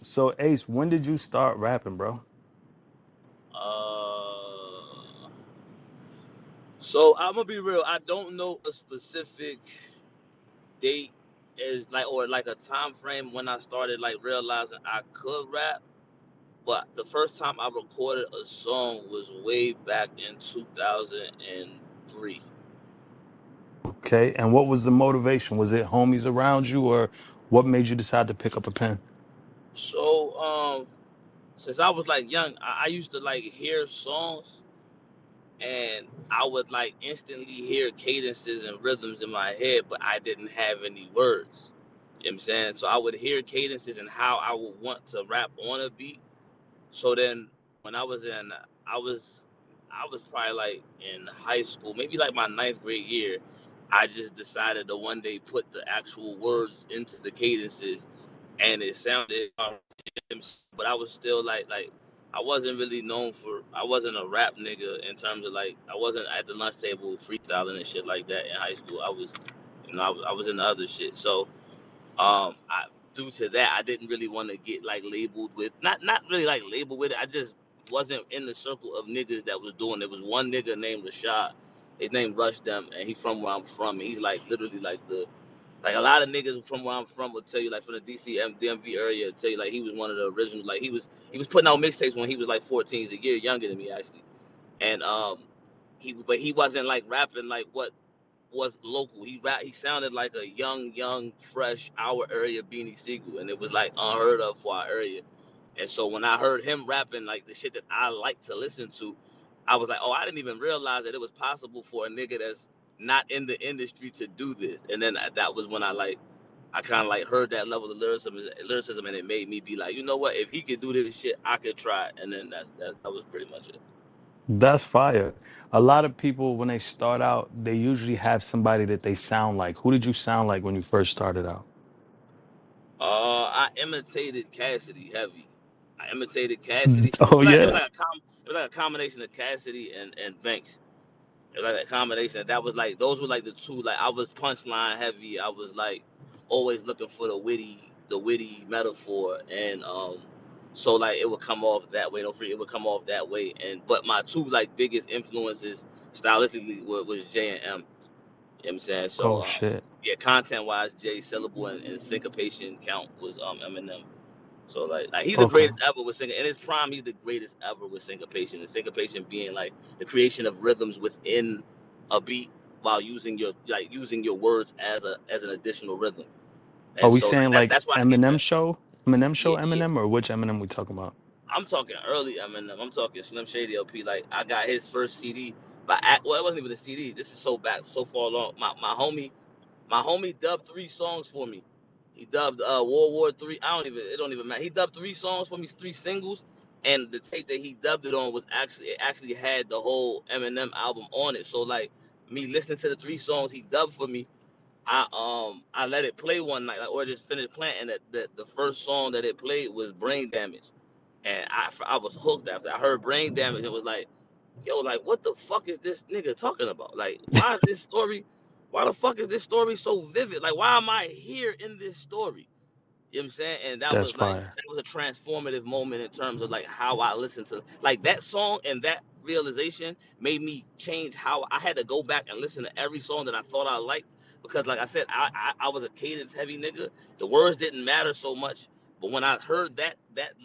So Ace, when did you start rapping, bro? Uh, so I'm gonna be real. I don't know a specific date is like or like a time frame when I started like realizing I could rap. But the first time I recorded a song was way back in 2003. Okay, and what was the motivation? Was it homies around you, or what made you decide to pick up a pen? So since I was like young, I used to like hear songs and I would like instantly hear cadences and rhythms in my head, but I didn't have any words. You know what I'm saying? So I would hear cadences and how I would want to rap on a beat. So then when I was I was probably like in high school, maybe like my ninth grade year, I just decided to one day put the actual words into the cadences and it sounded but I was still like I wasn't really known for I wasn't a rap nigga in terms of like I wasn't at the lunch table freestyling and shit like that in high school. I was I was in the other shit. So I due to that I didn't really want to get like labeled with not really like labeled with it. I just wasn't in the circle of niggas that was doing it. Was one nigga named Rashad. His name Rush them and he's from where I'm from and he's like literally like the like a lot of niggas from where I'm from will tell you, like from the DC DMV area, tell you like he was one of the originals. Like he was putting out mixtapes when he was like 14. He's a year younger than me actually, and he wasn't like rapping like what was local. He sounded like a young fresh our area Beanie Siegel, and it was like unheard of for our area. And so when I heard him rapping like the shit that I like to listen to, I was like, oh, I didn't even realize that it was possible for a nigga that's not in the industry to do this. And then that was when I kind of like heard that level of lyricism, and it made me be like, you know what? If he could do this shit, I could try it. And then that was pretty much it. That's fire. A lot of people, when they start out, they usually have somebody that they sound like. Who did you sound like when you first started out? I imitated Cassidy heavy. I imitated Cassidy. Oh yeah. It was like a combination of Cassidy and Banks. It was like a combination. That was like those were like the two. Like I was punchline heavy. I was like always looking for the witty metaphor, and so like it would come off that way. Don't forget, it would come off that way. And but my two like biggest influences stylistically was J and M. You know what I'm saying? So Oh shit. yeah, content wise, J syllable and syncopation count was Eminem. So like he's the Okay. greatest ever with sync in his prime. He's the greatest ever with syncopation. And syncopation being like the creation of rhythms within a beat while using your words as an additional rhythm. Are And we so like saying like that's why I get Eminem that. show? Eminem show Yeah, yeah. Eminem, or which Eminem we talking about? I'm talking early Eminem. I'm talking Slim Shady LP. Like I got his first CD, well, it wasn't even a CD. This is so back, so far long. My homie dubbed three songs for me. He dubbed World War Three. I don't even it don't even matter. He dubbed three songs for me, three singles, and the tape that he dubbed it on was actually had the whole Eminem album on it. So like me listening to the three songs he dubbed for me, I let it play one night, like, or just finished playing, and the first song that it played was Brain Damage, and I was hooked after I heard Brain Damage. It was like yo, like, what the fuck is this nigga talking about? Like, why is this story? Why the fuck is this story so vivid? Like, why am I here in this story? You know what I'm saying? And That's fire. that was a transformative moment in terms of like how I listened to like that song and that realization made me change how I had to go back and listen to every song that I thought I liked because like I said, I was a cadence heavy nigga. The words didn't matter so much, but when I heard that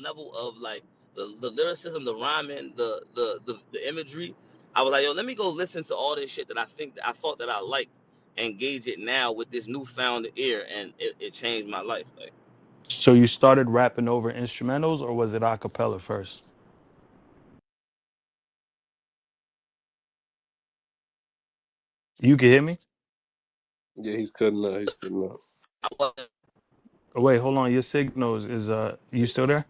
level of like the lyricism, the rhyming, the imagery, I was like, yo, let me go listen to all this shit that I thought that I liked and gauge it now with this newfound ear, and it changed my life. Like. So you started rapping over instrumentals, or was it a cappella first? You can hear me? Yeah, he's cutting up. He's cutting up. I wasn't, Oh, wait, hold on. Your signal is you still there?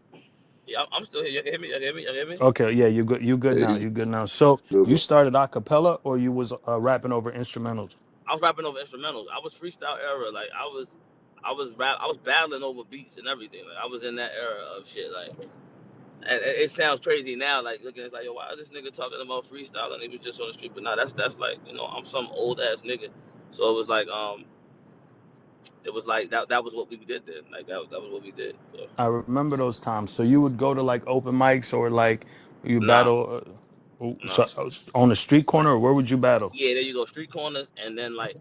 yeah, I'm still here. You can hear me? You can hear me? You can hear me? Okay, yeah, you good. You good Yeah, now. he's You good now. So you good. started a cappella, or you was rapping over instrumentals? I was rapping over instrumentals. I was freestyle era. Like I was battling over beats and everything. Like I was in that era of shit. Like, and it sounds crazy now. Like looking, it's like, yo, why is this nigga talking about freestyle and he was just on the street? But nah, that's like, I'm some old ass nigga. So it was like, it was like that was what we did then. Like that was what we did. So, I remember those times. So you would go to like open mics or like you nah, battle nah. on the street corner, or where would you battle? Yeah, there you go. Street corners, and then like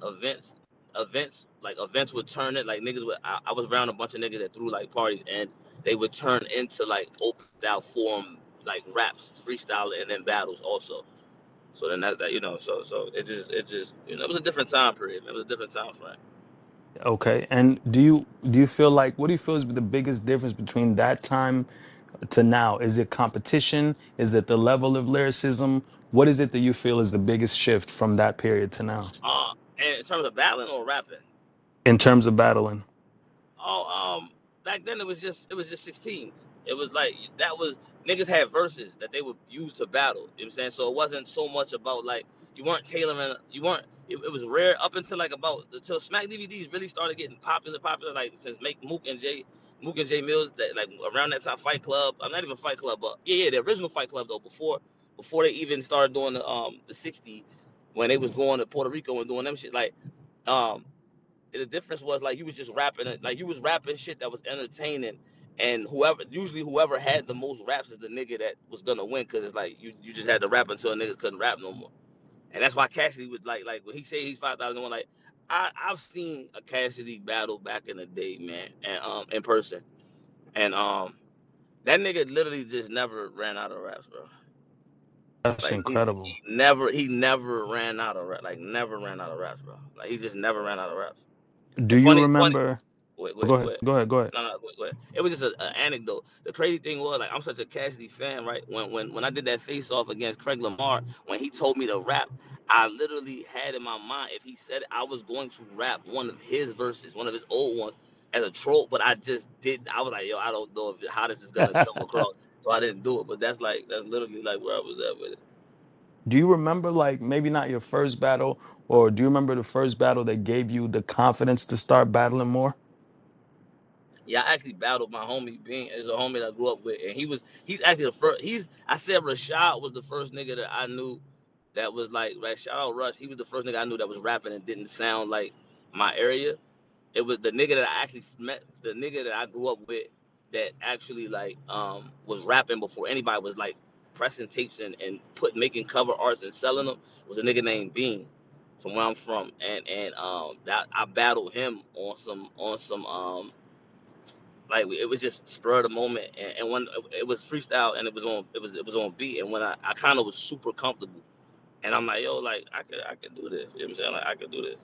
events would turn it like niggas would. I was around a bunch of niggas that threw like parties, and they would turn into like open style form like raps, freestyle, and then battles also. So then that so it just it was a different time period. Man. It was a different time frame. Okay. And do you feel like, what do you feel is the biggest difference between that time to now? Is it competition? Is it the level of lyricism? What is it that you feel is the biggest shift from that period to now And in terms of battling or rapping. in terms of battling? Oh, back then it was just 16s. It was like that was niggas had verses that they would use to battle. You know what I'm saying? So it wasn't so much about like you weren't tailoring. You weren't. It was rare up until like about until Smack DVDs really started getting popular. Like since make Mook and Jay Mills that like around that time Fight Club. I'm not even Fight Club, but yeah, the original Fight Club though before they even started doing the 60 when they was going to Puerto Rico and doing them shit like um the difference was like you was just rapping it, like you was rapping shit that was entertaining, and whoever had the most raps is the nigga that was gonna win because it's like you just had to rap until niggas couldn't rap no more, and that's why Cassidy was like when he said he's 5,001 like I've seen a Cassidy battle back in the day, man, and in person, and that nigga literally just never ran out of raps, bro. That's Like incredible. he never ran out of rap, like never ran out of raps, bro. Like he just never ran out of raps. Do And you funny. remember? Wait, Oh, go wait, go ahead. ahead. Go ahead. Go ahead. No, go ahead. It was just an anecdote. The crazy thing was, like, I'm such a Cassidy fan, right? When I did that face off against Craig Lamar, when he told me to rap, I literally had in my mind if he said it, I was going to rap one of his verses, one of his old ones, as a troll. But I just did. I was like, yo, I don't know how this is gonna come across, so I didn't do it. But that's literally like where I was at with it. Do you remember, like, maybe not your first battle, or do you remember the first battle that gave you the confidence to start battling more? Yeah, I actually battled my homie Bean is a homie that I grew up with, and he's actually the first. I said Rashad was the first nigga that I knew that was like shout out Rush. He was the first nigga I knew that was rapping and didn't sound like my area. It was the nigga that I actually met, the nigga that I grew up with that actually like was rapping before anybody was like pressing tapes and making cover arts and selling them was a nigga named Bean from where I'm from, and that I battled him on some like it was just spur of the moment, and when it was freestyle and it was on beat, and when I kind of was super comfortable, and I'm like yo like I could do this, you know what I'm saying, like I could do this.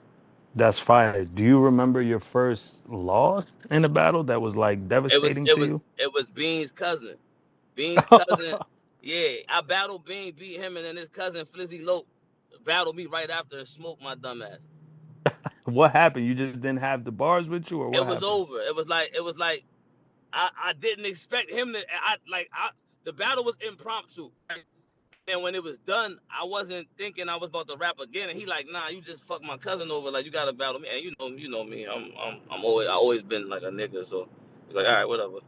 That's fire. Do you remember your first loss in a battle that was like It was devastating it to was you? it was Bean's cousin. Yeah, I battled Bean, beat him, and then his cousin Flizzy Lope battled me right after and smoked my dumb ass. What happened? You just didn't have the bars with you, or what It was happened? over. It was like I didn't expect him to. The battle was impromptu. Right? And when it was done, I wasn't thinking I was about to rap again. And he like, nah, you just fucked my cousin over. Like you gotta battle me. And you know me. I always been like a nigga. So he's like, all right, whatever.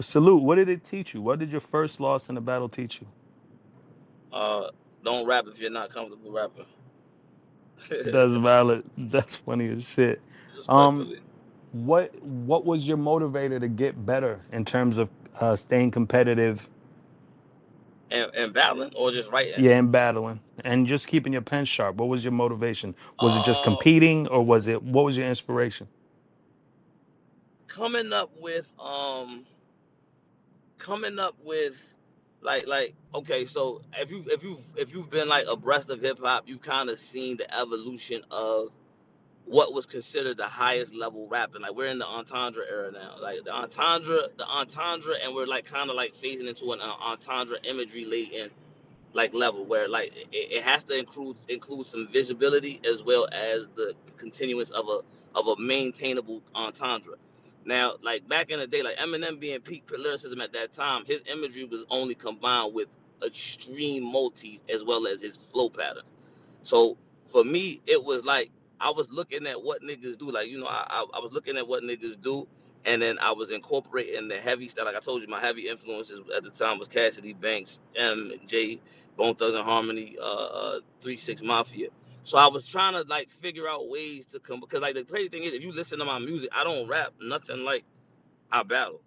Salute. What did it teach you? What did your first loss in a battle teach you? Uh, don't rap if you're not comfortable rapping. That's valid. That's funny as shit. Um, Respectfully. what was your motivator to get better in terms of staying competitive? And battling or just writing. Yeah, in battling and just keeping your pen sharp. What was your motivation? Was it just Uh, competing, or was it what was your inspiration? coming up with um, coming up with like okay, so if you've been like abreast of hip hop, you've kind of seen the evolution of what was considered the highest level rapping. Like we're in the entendre era now. Like the entendre, and we're like kind of like phasing into an entendre imagery laden like level where like it has to include some visibility as well as the continuance of a maintainable entendre. Now, like back in the day, like Eminem being peak lyricism at that time, his imagery was only combined with extreme multis as well as his flow patterns. So for me, it was like I was looking at what niggas do. Like, I was looking at what niggas do, and then I was incorporating the heavy stuff. Like I told you, my heavy influences at the time was Cassidy, Banks, M, J, Bone Thugs and Harmony, 3 6 Mafia. So I was trying to like figure out ways to come, because like the crazy thing is, if you listen to my music, I don't rap nothing like I battle.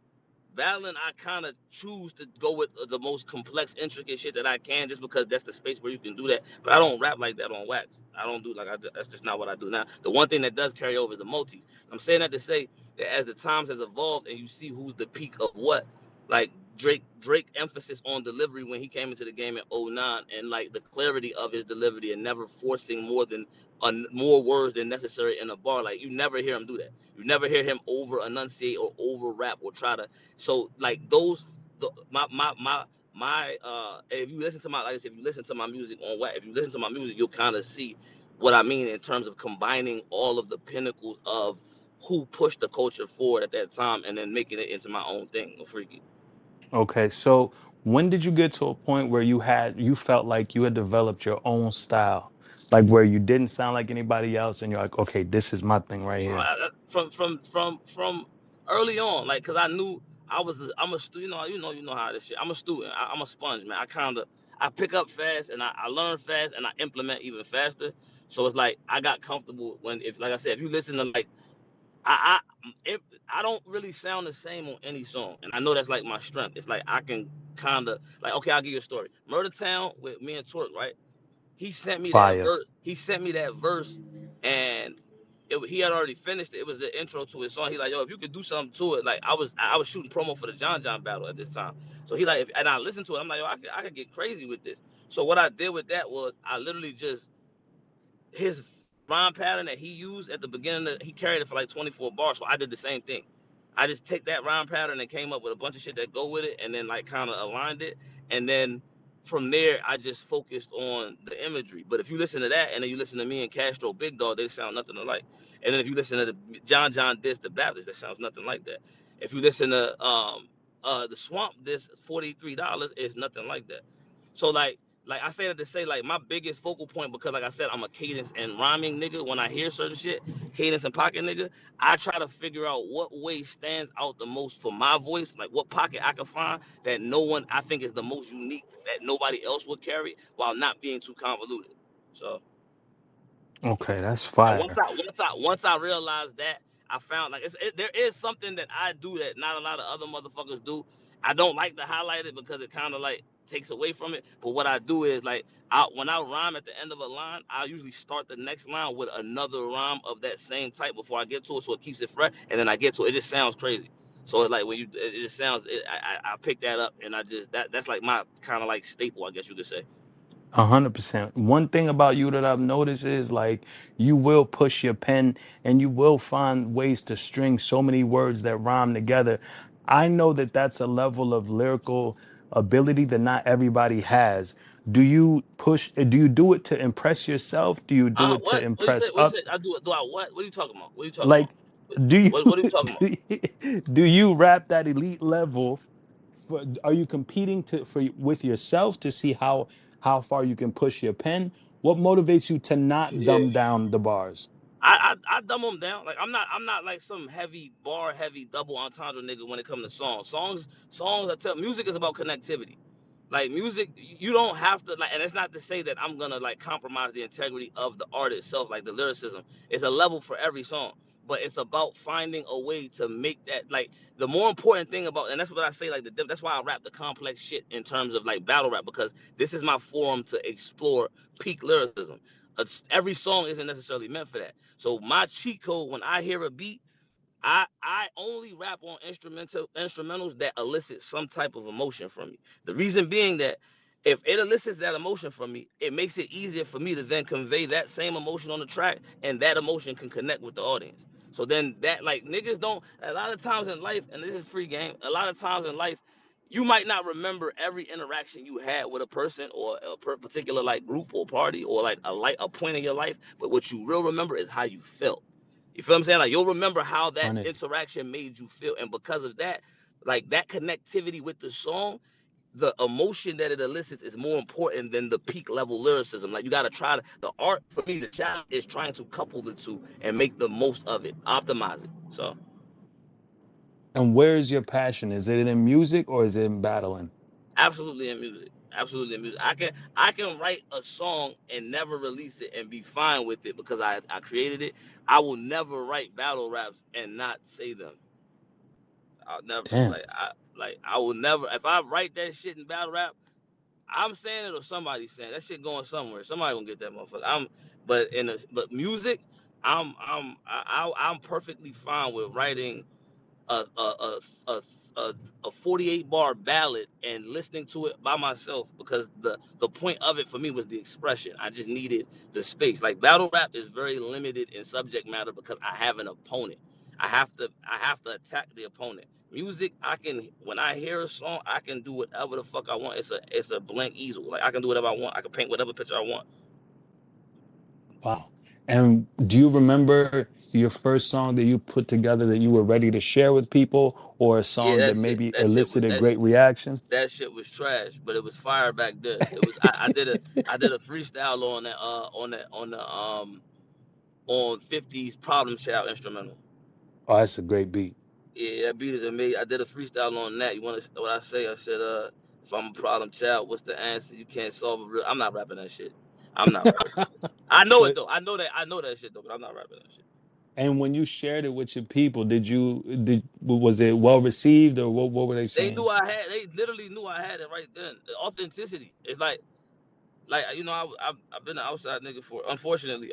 Battling, I kind of choose to go with the most complex, intricate shit that I can, just because that's the space where you can do that. But I don't rap like that on wax. I don't do like that's just not what I do now. The one thing that does carry over is the multis. I'm saying that to say that as the times has evolved and you see who's the peak of what, like Drake emphasis on delivery when he came into the game in '09, and like the clarity of his delivery and never forcing more words than necessary in a bar. Like you never hear him do that. You never hear him over enunciate or over rap or try to. So like those, if you listen to my, like I said, if you listen to my music on what, if you listen to my music, you'll kind of see what I mean in terms of combining all of the pinnacles of who pushed the culture forward at that time, and then making it into my own thing, freaky. Okay, so when did you get to a point where you felt like you had developed your own style, like where you didn't sound like anybody else, and you're like, okay, this is my thing right here. From early on, like, cause I knew I'm a student. You know how this shit. I'm a student. I'm a sponge, man. I pick up fast, and I learn fast, and I implement even faster. So it's like I got comfortable when, if like I said, if you listen to like I if, I don't really sound the same on any song, and I know that's like my strength. It's like I can kind of like, okay, I'll give you a story. MurdaTown with me and Twerk, right? He sent me that Fire. verse. He sent me that verse, and he had already finished it. It was the intro to his song. He like, yo, if you could do something to it, like I was shooting promo for the John battle at this time. So he like, and I listened to it. I'm like, yo, I could get crazy with this. So what I did with that was I literally just, his rhyme pattern that he used at the beginning, he carried it for like 24 bars. So I did the same thing. I just take that rhyme pattern and came up with a bunch of shit that go with it, and then like kind of aligned it, and then from there I just focused on the imagery. But if you listen to that, and then you listen to me and Castro Big Dog, they sound nothing alike. And then if you listen to the John Diss the Baptist, that sounds nothing like that. If you listen to the Swamp Diss $43, it's nothing like that. So like I say that to say, like, my biggest focal point, because like I said, I'm a cadence and rhyming nigga. When I hear certain shit, cadence and pocket nigga, I try to figure out what way stands out the most for my voice, like what pocket I can find that no one, I think, is the most unique, that nobody else would carry, while not being too convoluted. So Okay, that's and fire. once I realized that, I found like there is something that I do that not a lot of other motherfuckers do. I don't like to highlight it because it kind of like takes away from it. But what I do is like, when I rhyme at the end of a line, I usually start the next line with another rhyme of that same type before I get to it, so it keeps it fresh. And then I get to it, it just sounds crazy. So it's like when it just sounds. I pick that up, and I just that's like my kind of like staple, I guess you could say. 100%. One thing about you that I've noticed is like you will push your pen and you will find ways to string so many words that rhyme together. I know that that's a level of lyrical ability that not everybody has. Do you do it to impress yourself? Do you do it to What? What do you say? impress What do you up? say? I do it. Do I what? What are you talking about? What are you talking about? Like, do you What are you talking about? do you rap that elite level? Are you competing with yourself to see how far you can push your pen? What motivates you to not Yeah. dumb down the bars? I dumb them down. Like I'm not like some heavy bar, heavy double entendre nigga when it comes to songs. Songs. I tell, music is about connectivity. Like music, you don't have to like, and it's not to say that I'm gonna like compromise the integrity of the art itself, like the lyricism. It's a level for every song, but it's about finding a way to make that like the more important thing about, and that's what I say, like that's why I rap the complex shit in terms of like battle rap, because this is my forum to explore peak lyricism. Every song isn't necessarily meant for that. So my cheat code when I hear a beat, I only rap on instrumentals that elicit some type of emotion from me. The reason being that if it elicits that emotion from me, it makes it easier for me to then convey that same emotion on the track, and that emotion can connect with the audience. So then that, like, niggas don't, a lot of times in life, and this is free game, a lot of times in life, you might not remember every interaction you had with a person or a particular like group or party or like a point in your life, but what you real remember is how you felt. You feel what I'm saying? Like, you'll remember how that 100. interaction made you feel, and because of that, like that connectivity with the song, the emotion that it elicits is more important than the peak level lyricism. Like, you gotta try to, the art for me, the challenge is trying to couple the two and make the most of it, optimize it. So And where is your passion? Is it in music or is it in battling? absolutely in music, Absolutely music. I can write a song and never release it and be fine with it because I created it. I will never write battle raps and not say them. I'll never Damn. I will never if I write that shit in battle rap, I'm saying it or somebody's saying it. That shit going somewhere. Somebody gonna get that motherfucker. But music, I'm perfectly fine with writing a a a a, a 48 bar ballad and listening to it by myself because the point of it for me was the expression. I just needed the space. Like battle rap is very limited in subject matter because I have an opponent. I have to attack the opponent. Music, I can when I hear a song, I can do whatever the fuck I want. It's a blank easel. Like I can do whatever I want. I can paint whatever picture I want. Wow. And do you remember your first song that you put together that you were ready to share with people, or a Yeah, song that maybe that shit was elicited great reaction? that shit was trash, but it was fire back then. It was I did a freestyle on that on 50's Problem Child instrumental. Oh, that's a great beat. Yeah, that beat is amazing. I did a freestyle on that. You want to what I say? I said, if I'm a problem child, what's the answer? You can't solve a real. I'm not rapping that shit. I'm not rapping that shit. I know it But though. I know that shit though, but I'm not rapping that shit. and when you shared it with your people, was it well received, or what were they They saying? knew I had. They literally knew I had it right then. The authenticity. It's like I've been an outside nigga for unfortunately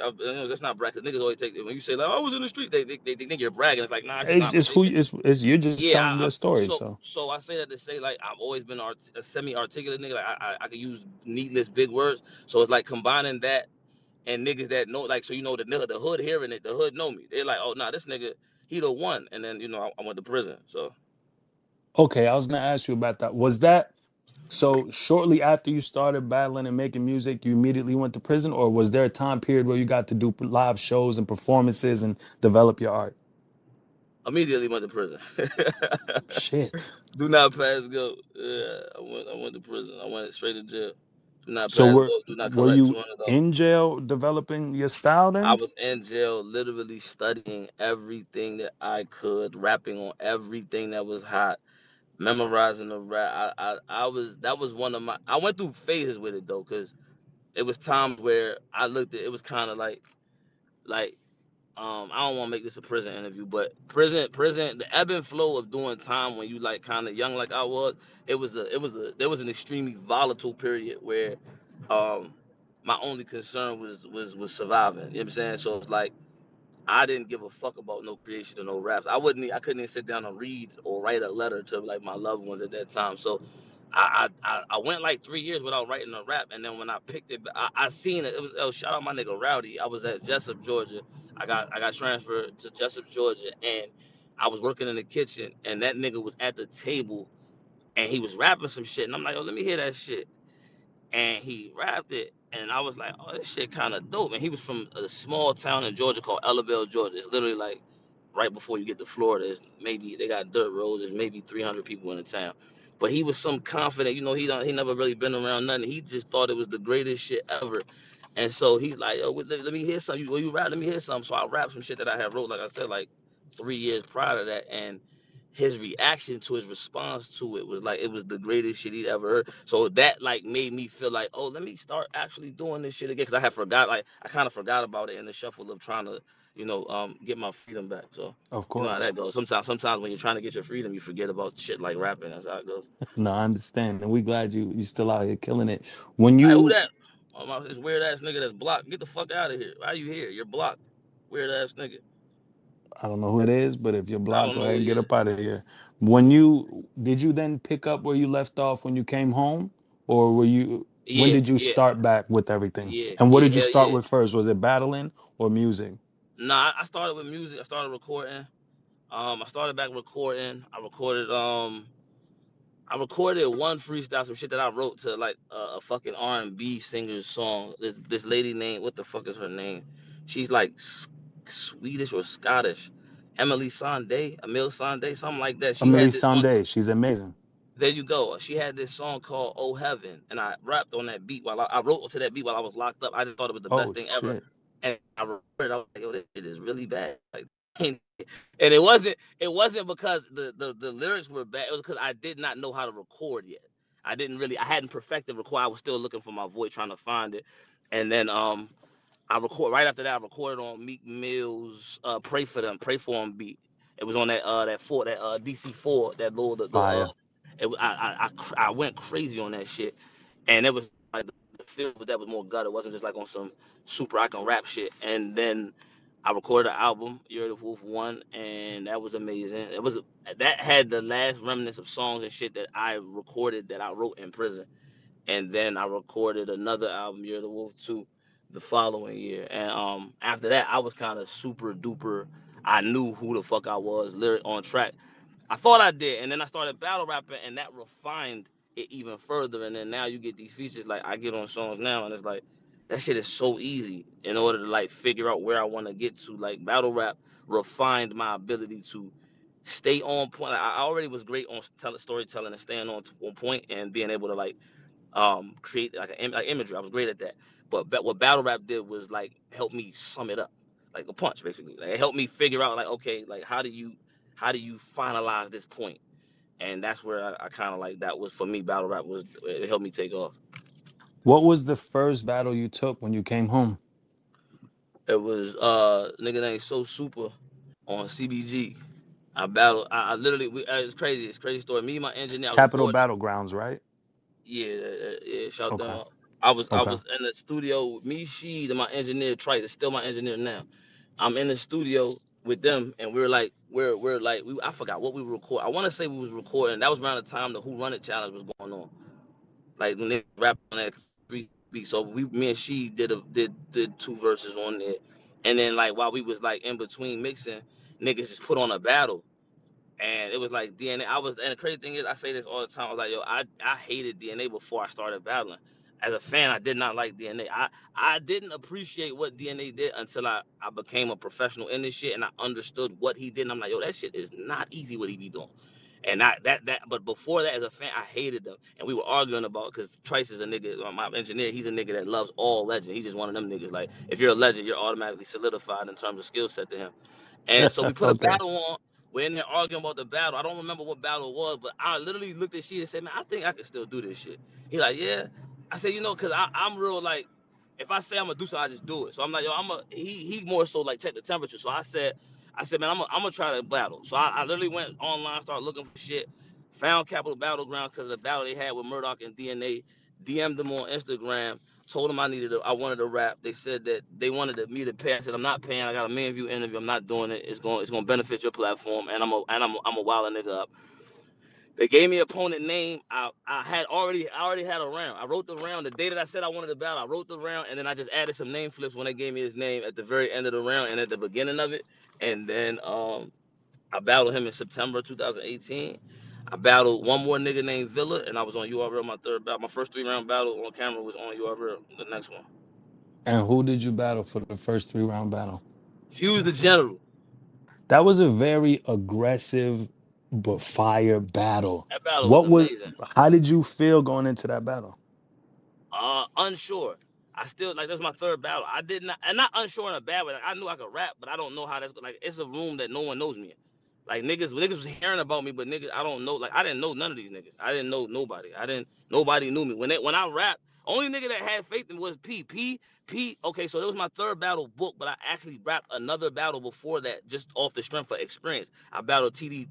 that's not bragging. Niggas always take it when you say like I was in the street they think you're bragging. It's like nah, it's just It's just who conversation. it's you're just Yeah, telling your I'm story, so so I say that to say like I've always been a semi-articulate nigga. Like I could use needless big words. So it's like combining that and niggas that know like so the hood hearing it, the hood know me. They're like oh nah this nigga he the one. And then I went to prison. So okay, I was gonna ask you about that. Was that so shortly after you started battling and making music, you immediately went to prison, or was there a time period where you got to do live shows and performances and develop your art? immediately went to prison. Shit. Do not pass go. Yeah, I went to prison. I went straight to jail. Do not So pass go. Do not were collect you $200. in jail developing your style I then? was in jail, literally studying everything that I could, rapping on everything that was hot, memorizing the rap. I was that was one of my. I went through phases with it though, cause it was times where I looked at it was kind of like I don't want to make this a prison interview, but prison, the ebb and flow of doing time when you like kind of young like I was, there was an extremely volatile period where um my only concern was surviving. You know what I'm saying? So it's like I didn't give a fuck about no creation or no raps. I couldn't even sit down and read or write a letter to like my loved ones at that time. So I went like 3 years without writing a rap, and then when I picked it, I seen it. It was shout out my nigga Rowdy. I was at Jessup, Georgia. I got transferred to Jessup, Georgia, and I was working in the kitchen, and that nigga was at the table, and he was rapping some shit, and I'm like, oh, let me hear that shit, and he rapped it, and I was like, oh, this shit kind of dope. And he was from a small town in Georgia called Ellaville, Georgia. It's literally like right before you get to Florida. They got dirt roads. There's maybe 300 people in the town. But he was some confident, he never really been around nothing. He just thought it was the greatest shit ever. And so he's like, yo, let me hear something. You rap? Let me hear something. So I rapped some shit that I had wrote, like I said, like 3 years prior to that. And his reaction to his response to it was like it was the greatest shit he'd ever heard. So that like made me feel like, oh, let me start actually doing this shit again because I had forgot, like I kind of forgot about it in the shuffle of trying to, get my freedom back. So Of you know how course. that goes. Sometimes when you're trying to get your freedom, you forget about shit like rapping. That's how it goes. No, I understand. And we glad you still out here killing it. When All right, who you that? Oh, this weird ass nigga that's blocked. Get the fuck out of here. Why are you here? You're blocked. Weird ass nigga. I don't know who it is, but if you're I blocked, don't go know who ahead he and get is. up out of here. When you did you then pick up where you left off when you came home? Or when Yeah, did you yeah, start back with everything? yeah, And what yeah. did you Hell start yeah. with first? Was it battling or music? Nah, I started with music. I started recording. I started back recording. I recorded one freestyle, some shit that I wrote to like a fucking R&B singer's song. This lady named, what the fuck is her name? She's like Swedish or Scottish. Emile Sande, something like that. She Amelie had this one. Sande, she's amazing. There you go. She had this song called "Oh Heaven," and I rapped on that beat while I wrote to that beat while I was locked up. I just thought it was the best Oh thing ever, shit. and I recorded. I was like, "Yo, this shit is really bad." Like, and it wasn't because the lyrics were bad. It was because I did not know how to record yet. I hadn't perfected record. I was still looking for my voice, trying to find it. And then I record right after that. I recorded on Meek Mill's "Pray for Them," "Pray for 'Em" beat. It was on that DC4, that little Fire. I went crazy on that shit, and it was like the feel that was more gut. It wasn't just like on some super I can rap shit. And then I recorded an album, Year of the Wolf 1, and that was amazing. That had the last remnants of songs and shit that I recorded that I wrote in prison. And then I recorded another album, Year of the Wolf 2, the following year. And after that, I was kind of super duper. I knew who the fuck I was, lyric on track. I thought I did, and then I started battle rapping, and that refined it even further. And then now you get these features, like I get on songs now, and it's like that shit is so easy in order to like figure out where I want to get to. Like battle rap refined my ability to stay on point. Like, I already was great on storytelling and staying on point and being able to like create like imagery. I was great at that. But what battle rap did was like help me sum it up, like a punch basically. Like, it helped me figure out like, okay, like how do you finalize this point? And that's where I kind of like, that was for me. Battle rap was, it helped me take off. What was the first battle you took when you came home? It was nigga named So Super on CBG. I battled. I literally. It's crazy. It's a crazy story. Me and my engineer. I was Capital recording. Battlegrounds, right? Yeah, yeah. Shout Okay. them. I Okay. was in the studio with me, she, and my engineer Trice. Is still my engineer now. I'm in the studio with them, and we're like I forgot what we were recording. I want to say we was recording. That was around the time the Who Run It challenge was going on. Like when they rap on that three beat. So me and she did two verses on there, and then like while we was like in between mixing, niggas just put on a battle. And it was like DNA. And the crazy thing is, I say this all the time. I was like, yo, I hated DNA before I started battling. As a fan, I did not like DNA. I didn't appreciate what DNA did until I became a professional in this shit and I understood what he did. And I'm like, yo, that shit is not easy what he be doing. And but before that, as a fan, I hated them. And we were arguing about, because Trice is a nigga, my engineer, he's a nigga that loves all legend. He's just one of them niggas. Like, if you're a legend, you're automatically solidified in terms of skill set to him. And so we put a Okay. battle on. We're in there arguing about the battle. I don't remember what battle it was, but I literally looked at she and said, man, I think I can still do this shit. He like, yeah. I said, because I'm real, like, if I say I'm gonna do something, I just do it. So I'm like, yo, he more so like check the temperature. So I said, man, I'm gonna try to battle. So I literally went online, started looking for shit, found Capital Battlegrounds because of the battle they had with Murdoch and DNA, DM'd them on Instagram, told them I wanted to rap. They said that they wanted me to pay. I said, I'm not paying. I got a million view interview. I'm not doing it. It's gonna benefit your platform, and I'm a wild nigga up. They gave me an opponent name. I already had a round. I wrote the round the day that I said I wanted to battle. I wrote the round, and then I just added some name flips when they gave me his name at the very end of the round and at the beginning of it. And then I battled him in September 2018. I battled one more nigga named Villa, and I was on URL my third battle. My first 3 round battle on camera was on URL. The next one, And who did you battle for the first 3-round battle? Fuse the General. That was a very aggressive but fire battle. That battle was amazing. How did you feel going into that battle? Unsure. I still like, that's my third battle. I did not, and not unsure in a bad way. Like, I knew I could rap, but I don't know how that's like. It's a room that no one knows me in. Like niggas was hearing about me, but niggas I don't know. Like I didn't know none of these niggas. I didn't know nobody. Nobody knew me when I rapped. Only nigga that had faith in was P. P. Okay, so that was my third battle book, but I actually rapped another battle before that just off the strength of experience. I battled TD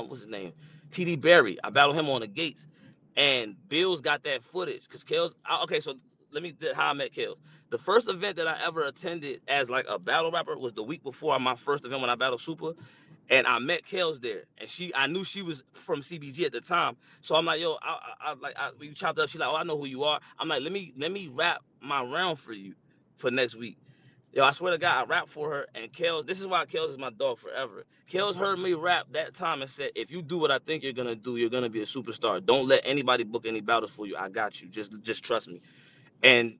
what's his name, TD Barry. I battled him on the gates. And Bills got that footage because okay, so let me how I met Kels. The first event that I ever attended as like a battle rapper was the week before my first event when I battled Super, and I met Kels there, and I knew she was from CBG at the time, so I'm like, yo, we chopped up. She like, oh, I know who you are. I'm like, let me rap my round for you for next week. Yo, I swear to God, I rap for her, and Kels, this is why Kels is my dog forever. Kels heard me rap that time and said, if you do what I think you're gonna do, you're gonna be a superstar. Don't let anybody book any battles for you. I got you. Just trust me. And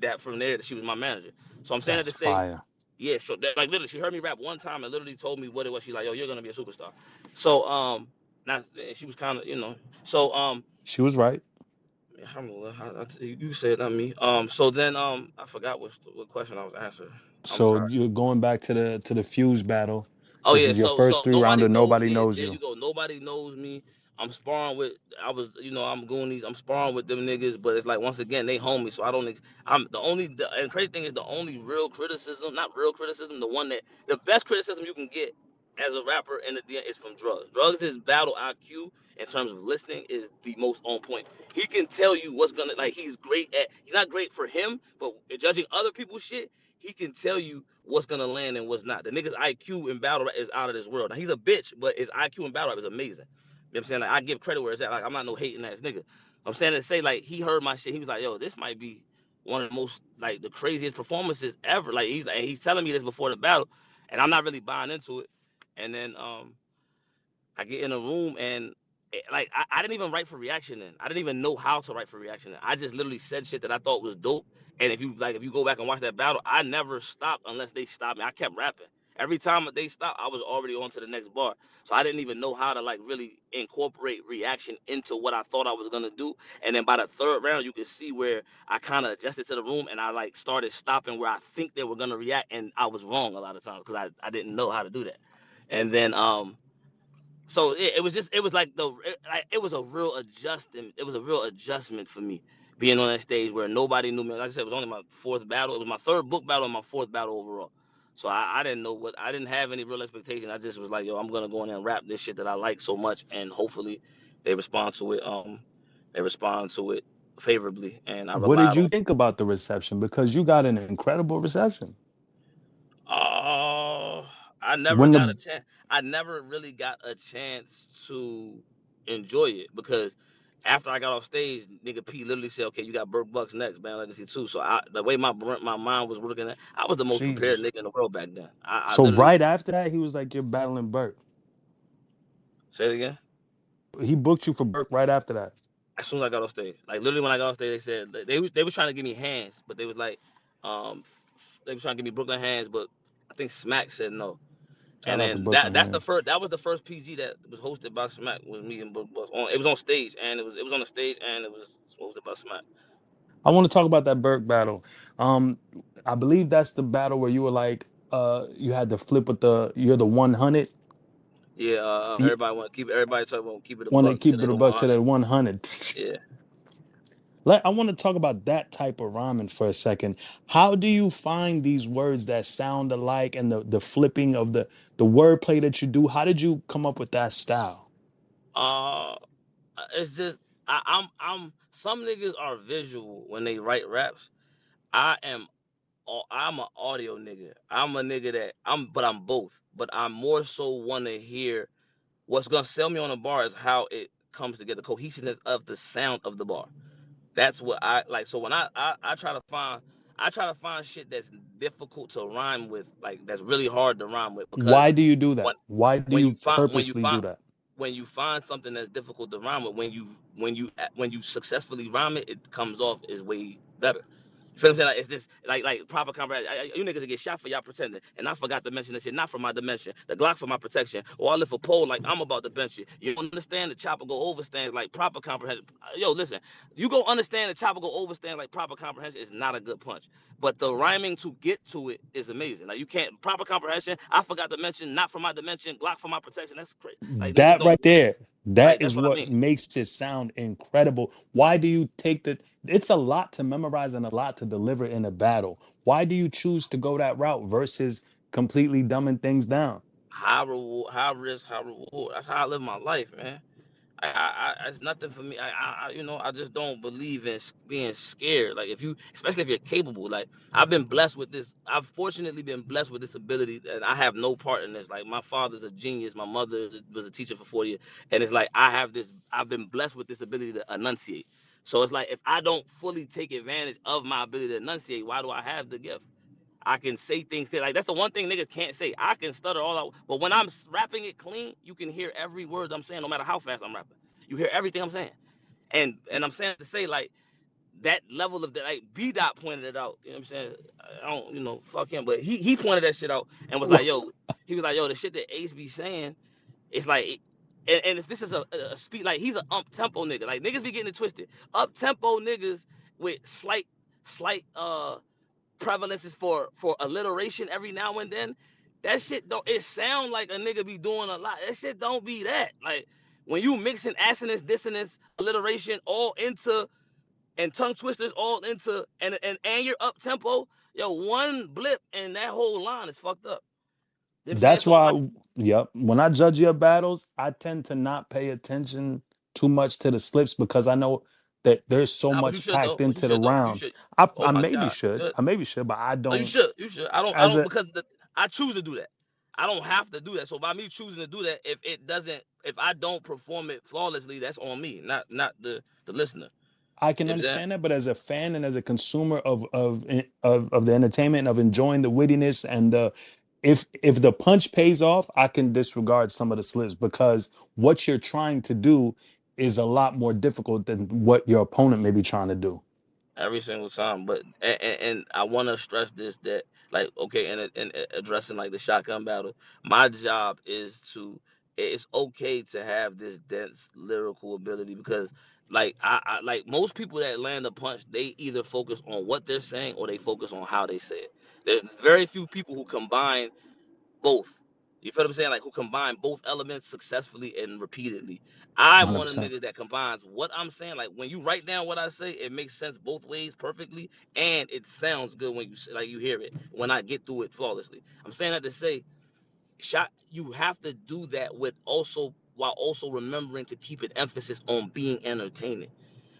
that from there, she was my manager. So I'm saying that That's to say, fire. yeah, so that, like literally, she heard me rap one time and literally told me what it was. She like, yo, you're gonna be a superstar. So now she was kind of, So She was right. alhamdulillah, you said not me. So then I forgot what question I was answering. I'm So sorry. you're going back to the Fuse battle. Oh This yeah, is your so first three nobody rounder. knows Nobody me. knows There you you. go. Nobody knows me. I'm sparring with I was I'm Goonies. I'm sparring with them niggas, but it's like once again they homies, so I don't. I'm the only and crazy thing is the only real criticism, not real criticism, the one that the best criticism you can get as a rapper in the DM is from Drugs. Drugs is battle IQ in terms of listening is the most on point. He can tell you what's gonna like. He's great at. He's not great for him, but judging other people's shit, he can tell you what's gonna land and what's not. The nigga's IQ in battle rap is out of this world. Now he's a bitch, but his IQ in battle rap is amazing. You know what I'm saying? Like I give credit where it's at. Like I'm not no hating ass nigga. I'm saying to say like he heard my shit. He was like, yo, this might be one of the most like the craziest performances ever. Like he's telling me this before the battle, and I'm not really buying into it. And then I get in a room and like I didn't even write for reaction then. I didn't even know how to write for reaction then. I just literally said shit that I thought was dope. And if you go back and watch that battle, I never stopped unless they stopped me. I kept rapping. Every time they stopped, I was already on to the next bar. So I didn't even know how to like really incorporate reaction into what I thought I was gonna do. And then by the third round, you could see where I kind of adjusted to the room and I like started stopping where I think they were gonna react, and I was wrong a lot of times because I didn't know how to do that. And then so it was just it was like it was a real adjustment. It was a real adjustment for me being on that stage where nobody knew me. Like I said, it was only my fourth battle. It was my third book battle and my fourth battle overall. So I didn't know what I didn't have any real expectation. I just was like, yo, I'm gonna go in there and rap this shit that I like so much, and hopefully they respond to it. They respond to it favorably, and I What did relied you on. think about the reception? Because you got an incredible reception. Oh, I never When got a the chance. I never really got a chance to enjoy it because after I got off stage, nigga P literally said, "Okay, you got Burke Bucks next, Band Legacy 2." So the way my mind was working, I was the most prepared Jesus. nigga in the world back then. I So literally right after that, he was like, "You're battling Burke." say it again. He booked you for Burke right after that. As soon as I got off stage, like literally when I got off stage, they said they was trying to give me hands, but they was like, um, they was trying to give me Brooklyn hands, but I think Smack said no. Shout And out to then Brooklyn Hands. that was the first PG that was hosted by Smack was me and Book Bucks. It was on stage and it was on the stage and it was hosted by Smack. I want to talk about that Burke battle. Um, I believe that's the battle where you were like, you had to flip with you're the 100. Yeah, You everybody want to keep everybody talking about keep it a want to buck to keep it the a buck to 100. that 100. Yeah. I want to talk about that type of rhyming for a second. How do you find these words that sound alike and the flipping of the wordplay that you do? How did you come up with that style? Uh, it's just I'm some niggas are visual when they write raps. I am I'm an audio nigga. I'm a nigga that I'm both. But I'm more so want to hear what's gonna sell me on a bar is how it comes together, cohesiveness of the sound of the bar. That's what I like. So when I try to find shit that's difficult to rhyme with, like that's really hard to rhyme with, because Why do you do when that? Why do when you you find purposely do that? when you find something that's difficult to rhyme with, when you successfully rhyme it, it comes off as way better. You feel what I'm saying? Like it's just like proper comprehension. You niggas get shot for y'all pretending, and I forgot to mention this shit. Not for my dimension, the Glock for my protection, or I lift a pole like I'm about to bench it. You don't understand the chopper go over stands like proper comprehension. Yo, listen, you go understand the chopper go over stands like proper comprehension is not a good punch, but the rhyming to get to it is amazing. Like you can't proper comprehension. I forgot to mention not for my dimension, Glock for my protection. That's crazy. Like niggas That don't right there, that like. is That's what I what mean. makes it sound incredible. Why do you take the it's a lot to memorize and a lot to deliver in a battle. Why do you choose to go that route versus completely dumbing things down? High reward, high risk, high reward. That's how I live my life, man. It's nothing for me. I just don't believe in being scared. Like if you, especially if you're capable. Like I've been blessed with this. I've fortunately been blessed with this ability, and I have no part in this. Like my father's a genius. My mother was a teacher for 40 years, and it's like I have this. I've been blessed with this ability to enunciate. So it's like if I don't fully take advantage of my ability to enunciate, why do I have the gift? I can say things that, like that's the one thing niggas can't say. I can stutter all out, but when I'm rapping it clean, you can hear every word I'm saying, no matter how fast I'm rapping. You hear everything I'm saying, and I'm saying to say like that level of the like B Dot pointed it out. You know what I'm saying? I don't, fuck him, but he pointed that shit out and was like, yo, he was like, yo, the shit that Ace be saying, it's like. And if this is a speed, like he's an up tempo nigga. Like niggas be getting it twisted. Up tempo niggas with slight prevalences for alliteration every now and then. That shit don't it sound like a nigga be doing a lot. That shit don't be that. Like When you mixing assonance, dissonance, alliteration all into and tongue twisters all into and you're up tempo, yo, one blip and that whole line is fucked up. You know what I'm saying? That's So like, why, yep. When I judge your battles, I tend to not pay attention too much to the slips because I know that there's so nah, but you much should packed though. But you into the should though. You round. should. I, Oh I my maybe God, should. good. I maybe should, but I No, you don't. should. You should. I As don't a, because I choose to do that. I don't have to do that. So by me choosing to do that, if I don't perform it flawlessly, that's on me, not the listener. I can You know what I'm saying? understand that, but as a fan and as a consumer of the entertainment, of enjoying the wittiness and the, if the punch pays off, I can disregard some of the slips because what you're trying to do is a lot more difficult than what your opponent may be trying to do. Every single time. But and I want to stress this that like okay, and addressing like the shotgun battle, my job is to it's okay to have this dense lyrical ability because like I like most people that land a punch, they either focus on what they're saying or they focus on how they say it. There's very few people who combine both. You feel what I'm saying? Like who combine both elements successfully and repeatedly. I'm one of them 100%. niggas that combines what I'm saying. Like when you write down what I say, it makes sense both ways perfectly, and it sounds good when you like you hear it. When I get through it flawlessly, I'm saying that to say, shot. You have to do that with also while also remembering to keep an emphasis on being entertaining.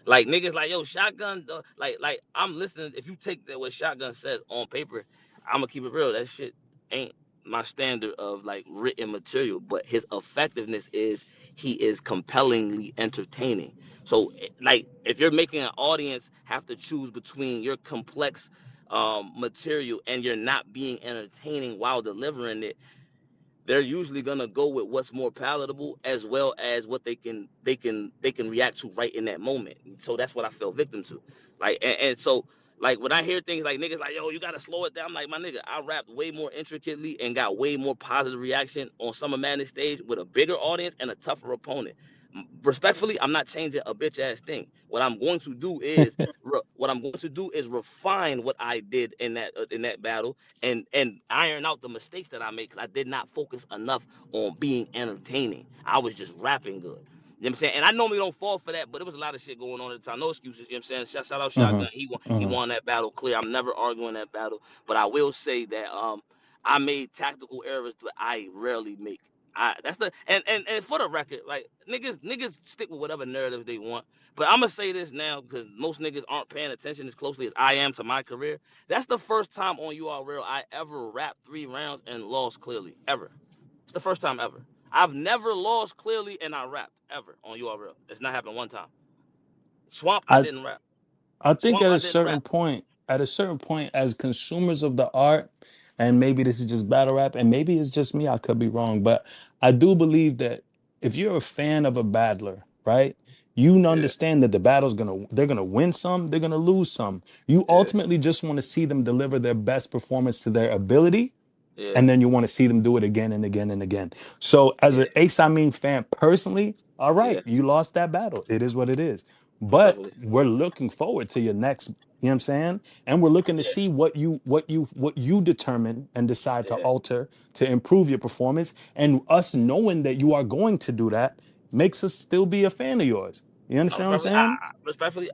Like niggas like yo shotgun like I'm listening. If you take that what shotgun says on paper, I'm gonna keep it real. That shit ain't my standard of like written material, but his effectiveness is he is compellingly entertaining. So like if you're making an audience have to choose between your complex material and you're not being entertaining while delivering it, they're usually gonna go with what's more palatable as well as what they can react to right in that moment. So that's what I fell victim to. Like and so like when I hear things like niggas like yo you gotta slow it down, I'm like my nigga I rapped way more intricately and got way more positive reaction on Summer Madness stage with a bigger audience and a tougher opponent. Respectfully, I'm not changing a bitch ass thing. What I'm going to do is refine what I did in that battle and iron out the mistakes that I made because I did not focus enough on being entertaining. I was just rapping good. You know what I'm saying? And I normally don't fall for that, but it was a lot of shit going on at the time. No excuses, you know what I'm saying? Shout out Hmm. Shotgun. He Hmm. won that battle clear. I'm never arguing that battle. But I will say that I made tactical errors that I rarely make. That's the and for the record, like niggas stick with whatever narrative they want. But I'm gonna say this now because most niggas aren't paying attention as closely as I am to my career. That's the first time on URL I ever rapped 3 rounds and lost clearly. Ever. It's the first time ever. I've never lost clearly and I rapped ever on URL. It's not happened one time. Swamp, I I didn't rap. I think Swamp, I didn't rap. at a certain point, as consumers of the art, and maybe this is just battle rap, and maybe it's just me, I could be wrong, but I do believe that if you're a fan of a battler, right, you Yeah, understand that the battle's they're gonna win some, they're gonna lose some. You yeah, ultimately just want to see them deliver their best performance to their ability, yeah, and then you want to see them do it again and again and again. So as an yeah, Ace Amin fan personally, all yeah. right, you lost that battle. It is what it is. But Respectfully. we're looking forward to your next, you know what I'm saying? And we're looking to Yeah, see what you determine and decide to yeah, alter to improve your performance. And us knowing that you are going to do that makes us still be a fan of yours. You understand what I'm saying? Respectfully,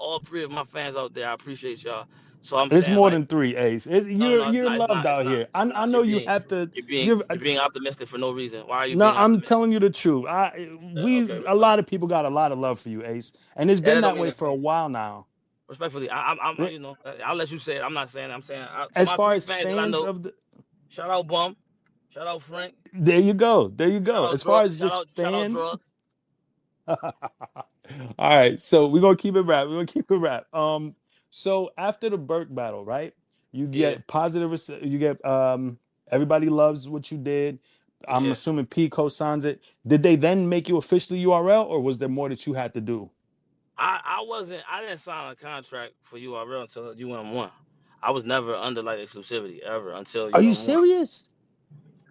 all three of my fans out there, I appreciate y'all. So I'm It's saying more like, than three, Ace. no, You're no, it's you're not, it's loved not, it's out not, here. it's I not. know you have to. You're You're being optimistic for no reason. Why are you No, being I'm optimistic? telling you the truth. Okay, A lot of people got a lot of love for you, Ace, and it's yeah, been that don't that mean way for a anything. while now. Respectfully, Eh, you know, I'll let you say it. I'm not saying. I'm saying to As my far three as fans that I fans know. of the, Shout out Bum. Shout out Frank. there you go, there you Shout go. out As far Drug. as just Shout out fans, Drugs. all right. So we're gonna keep it rap. We're gonna keep it rap. So after the Burke battle, right? You Yeah, get you get everybody loves what you did. I'm yeah. assuming P co-signs it. Did they then make you officially URL, or was there more that you had to do? I wasn't. I didn't sign a contract for URL until UM1. I was never under like exclusivity ever until Are you UM1. serious?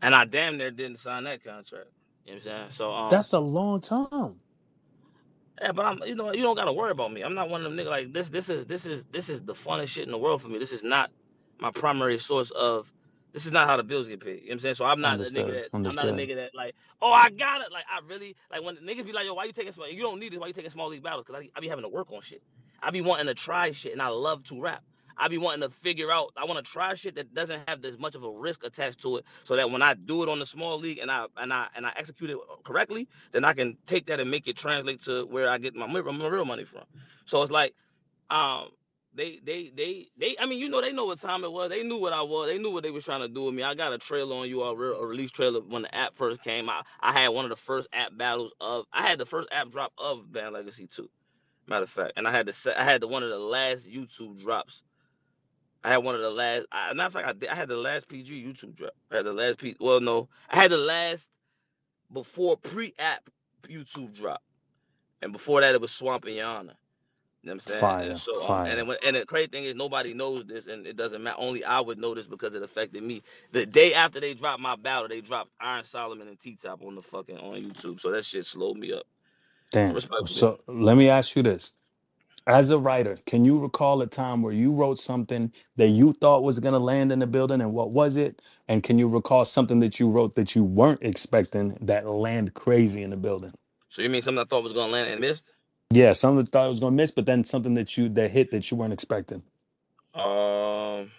And I damn near didn't sign that contract. You know what I'm saying? So That's a long time. yeah, but I'm you don't gotta worry about me. I'm not one of them niggas like this is the funnest shit in the world for me. This is not my primary source of This is not how the bills get paid. You know what I'm saying? So I'm not a nigga Understood. that Understood. like, oh, I got it. Like I really like when niggas be like, yo, why you taking small? You don't need this. Why you taking small league battles? Cause I be having to work on shit. I be wanting to try shit, and I love to rap. I be wanting to figure out. I want to try shit that doesn't have as much of a risk attached to it, so that when I do it on the small league and I execute it correctly, then I can take that and make it translate to where I get my real money from. So it's like um, they. I mean, they know what time it was. They knew what I was. They knew what they was trying to do with me. I got a trailer on you, a release trailer when the app first came out. I had one of the first app battles of. I had the first app drop of Band Legacy 2. Matter of fact, and I had one of the last YouTube drops. I had one of the last. Matter of fact, I had the last PG YouTube drop. I had the last P. Well, no, I had the last before pre-app YouTube drop, and before that it was Swamp and Yana. You know what I'm saying? And Fire. so Fire. and the crazy thing is nobody knows this and it doesn't matter. Only I would know this because it affected me. The day after they dropped my battle, they dropped Iron Solomon and T Top on the fucking on YouTube. So that shit slowed me up. Damn. Respectfully. So let me ask you this. As a writer, can you recall a time where you wrote something that you thought was going to land in the building, and what was it? And can you recall something that you wrote that you weren't expecting that land crazy in the building? So you mean something I thought was gonna land and missed? Yeah, something that thought it was going to miss, but then something that hit that you weren't expecting. Um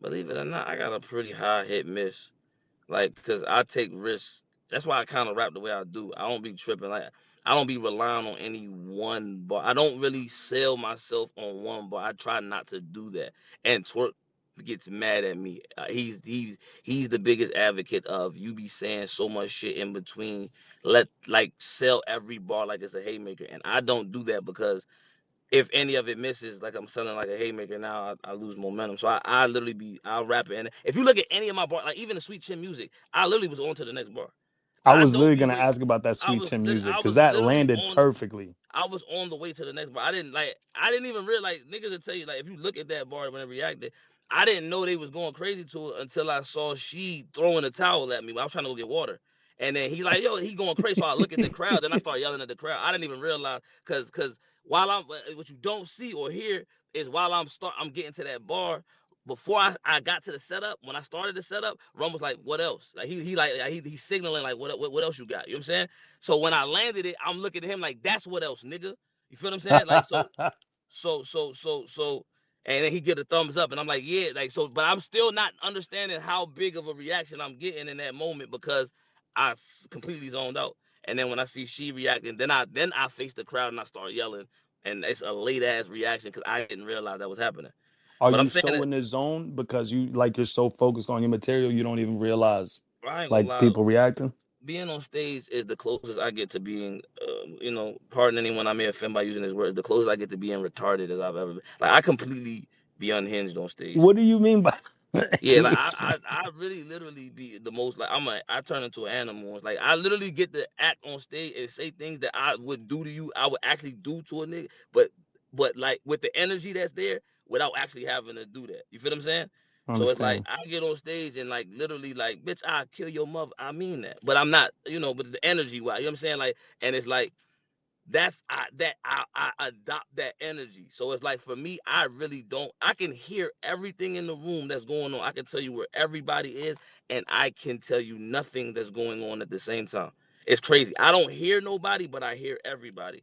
Believe it or not, I got a pretty high hit miss. Like, cause I take risks. That's why I kind of rap the way I do. I don't be tripping. Like, I don't be relying on any one bar. I don't really sell myself on one bar. I try not to do that. And Twerk gets mad at me. He's the biggest advocate of you be saying so much shit in between. Let like sell every bar like it's a haymaker. And I don't do that because if any of it misses, like I'm selling like a haymaker now, I lose momentum. So I literally I'll rap it. And if you look at any of my bar, like even the Sweet Chin music, I literally was on to the next bar. I I was don't literally be going to wait. ask about that Sweet Chin music I because was that literally landed on. perfectly. I was on the way to the next bar. I didn't even realize niggas will tell you like if you look at that bar when it reacted, I didn't know they was going crazy to it until I saw she throwing a towel at me when I was trying to go get water. And then he like, yo, he going crazy. So I look at the crowd, then I start yelling at the crowd. I didn't even realize cause while I'm what you don't see or hear is while I'm getting to that bar. Before I got to the setup, when I started the setup, Rum was like, "What else?" Like he's signaling like, "What else you got?" You know what I'm saying? So when I landed it, I'm looking at him like, "That's what else, nigga." You feel what I'm saying? Like so, and then he get a thumbs up, and I'm like, yeah, like so. But I'm still not understanding how big of a reaction I'm getting in that moment because completely zoned out. And then when I see she reacting, then I face the crowd and I start yelling, and it's a late ass reaction because I didn't realize that was happening. Are But I'm you saying so that in the zone because you're so focused on your material you don't even realize I ain't gonna like lie. people reacting? Being on stage is the closest I get to being, pardon anyone I may offend by using this word, the closest I get to being retarded as I've ever been. Like I completely be unhinged on stage. What do you mean by Yeah, Can you like explain? I really literally be the most like I turn into an animal. It's like I literally get to act on stage and say things that I would do to you, I would actually do to a nigga, but like with the energy that's there without actually having to do that. You feel what I'm saying? I So it's like understand. I get on stage and like literally like, bitch, I kill your mother. I mean that. But I'm not, but the energy, you know what I'm saying? Like, and it's like I adopt that energy. So it's like for me, I really don't. I can hear everything in the room that's going on. I can tell you where everybody is, and I can tell you nothing that's going on at the same time. It's crazy. I don't hear nobody, but I hear everybody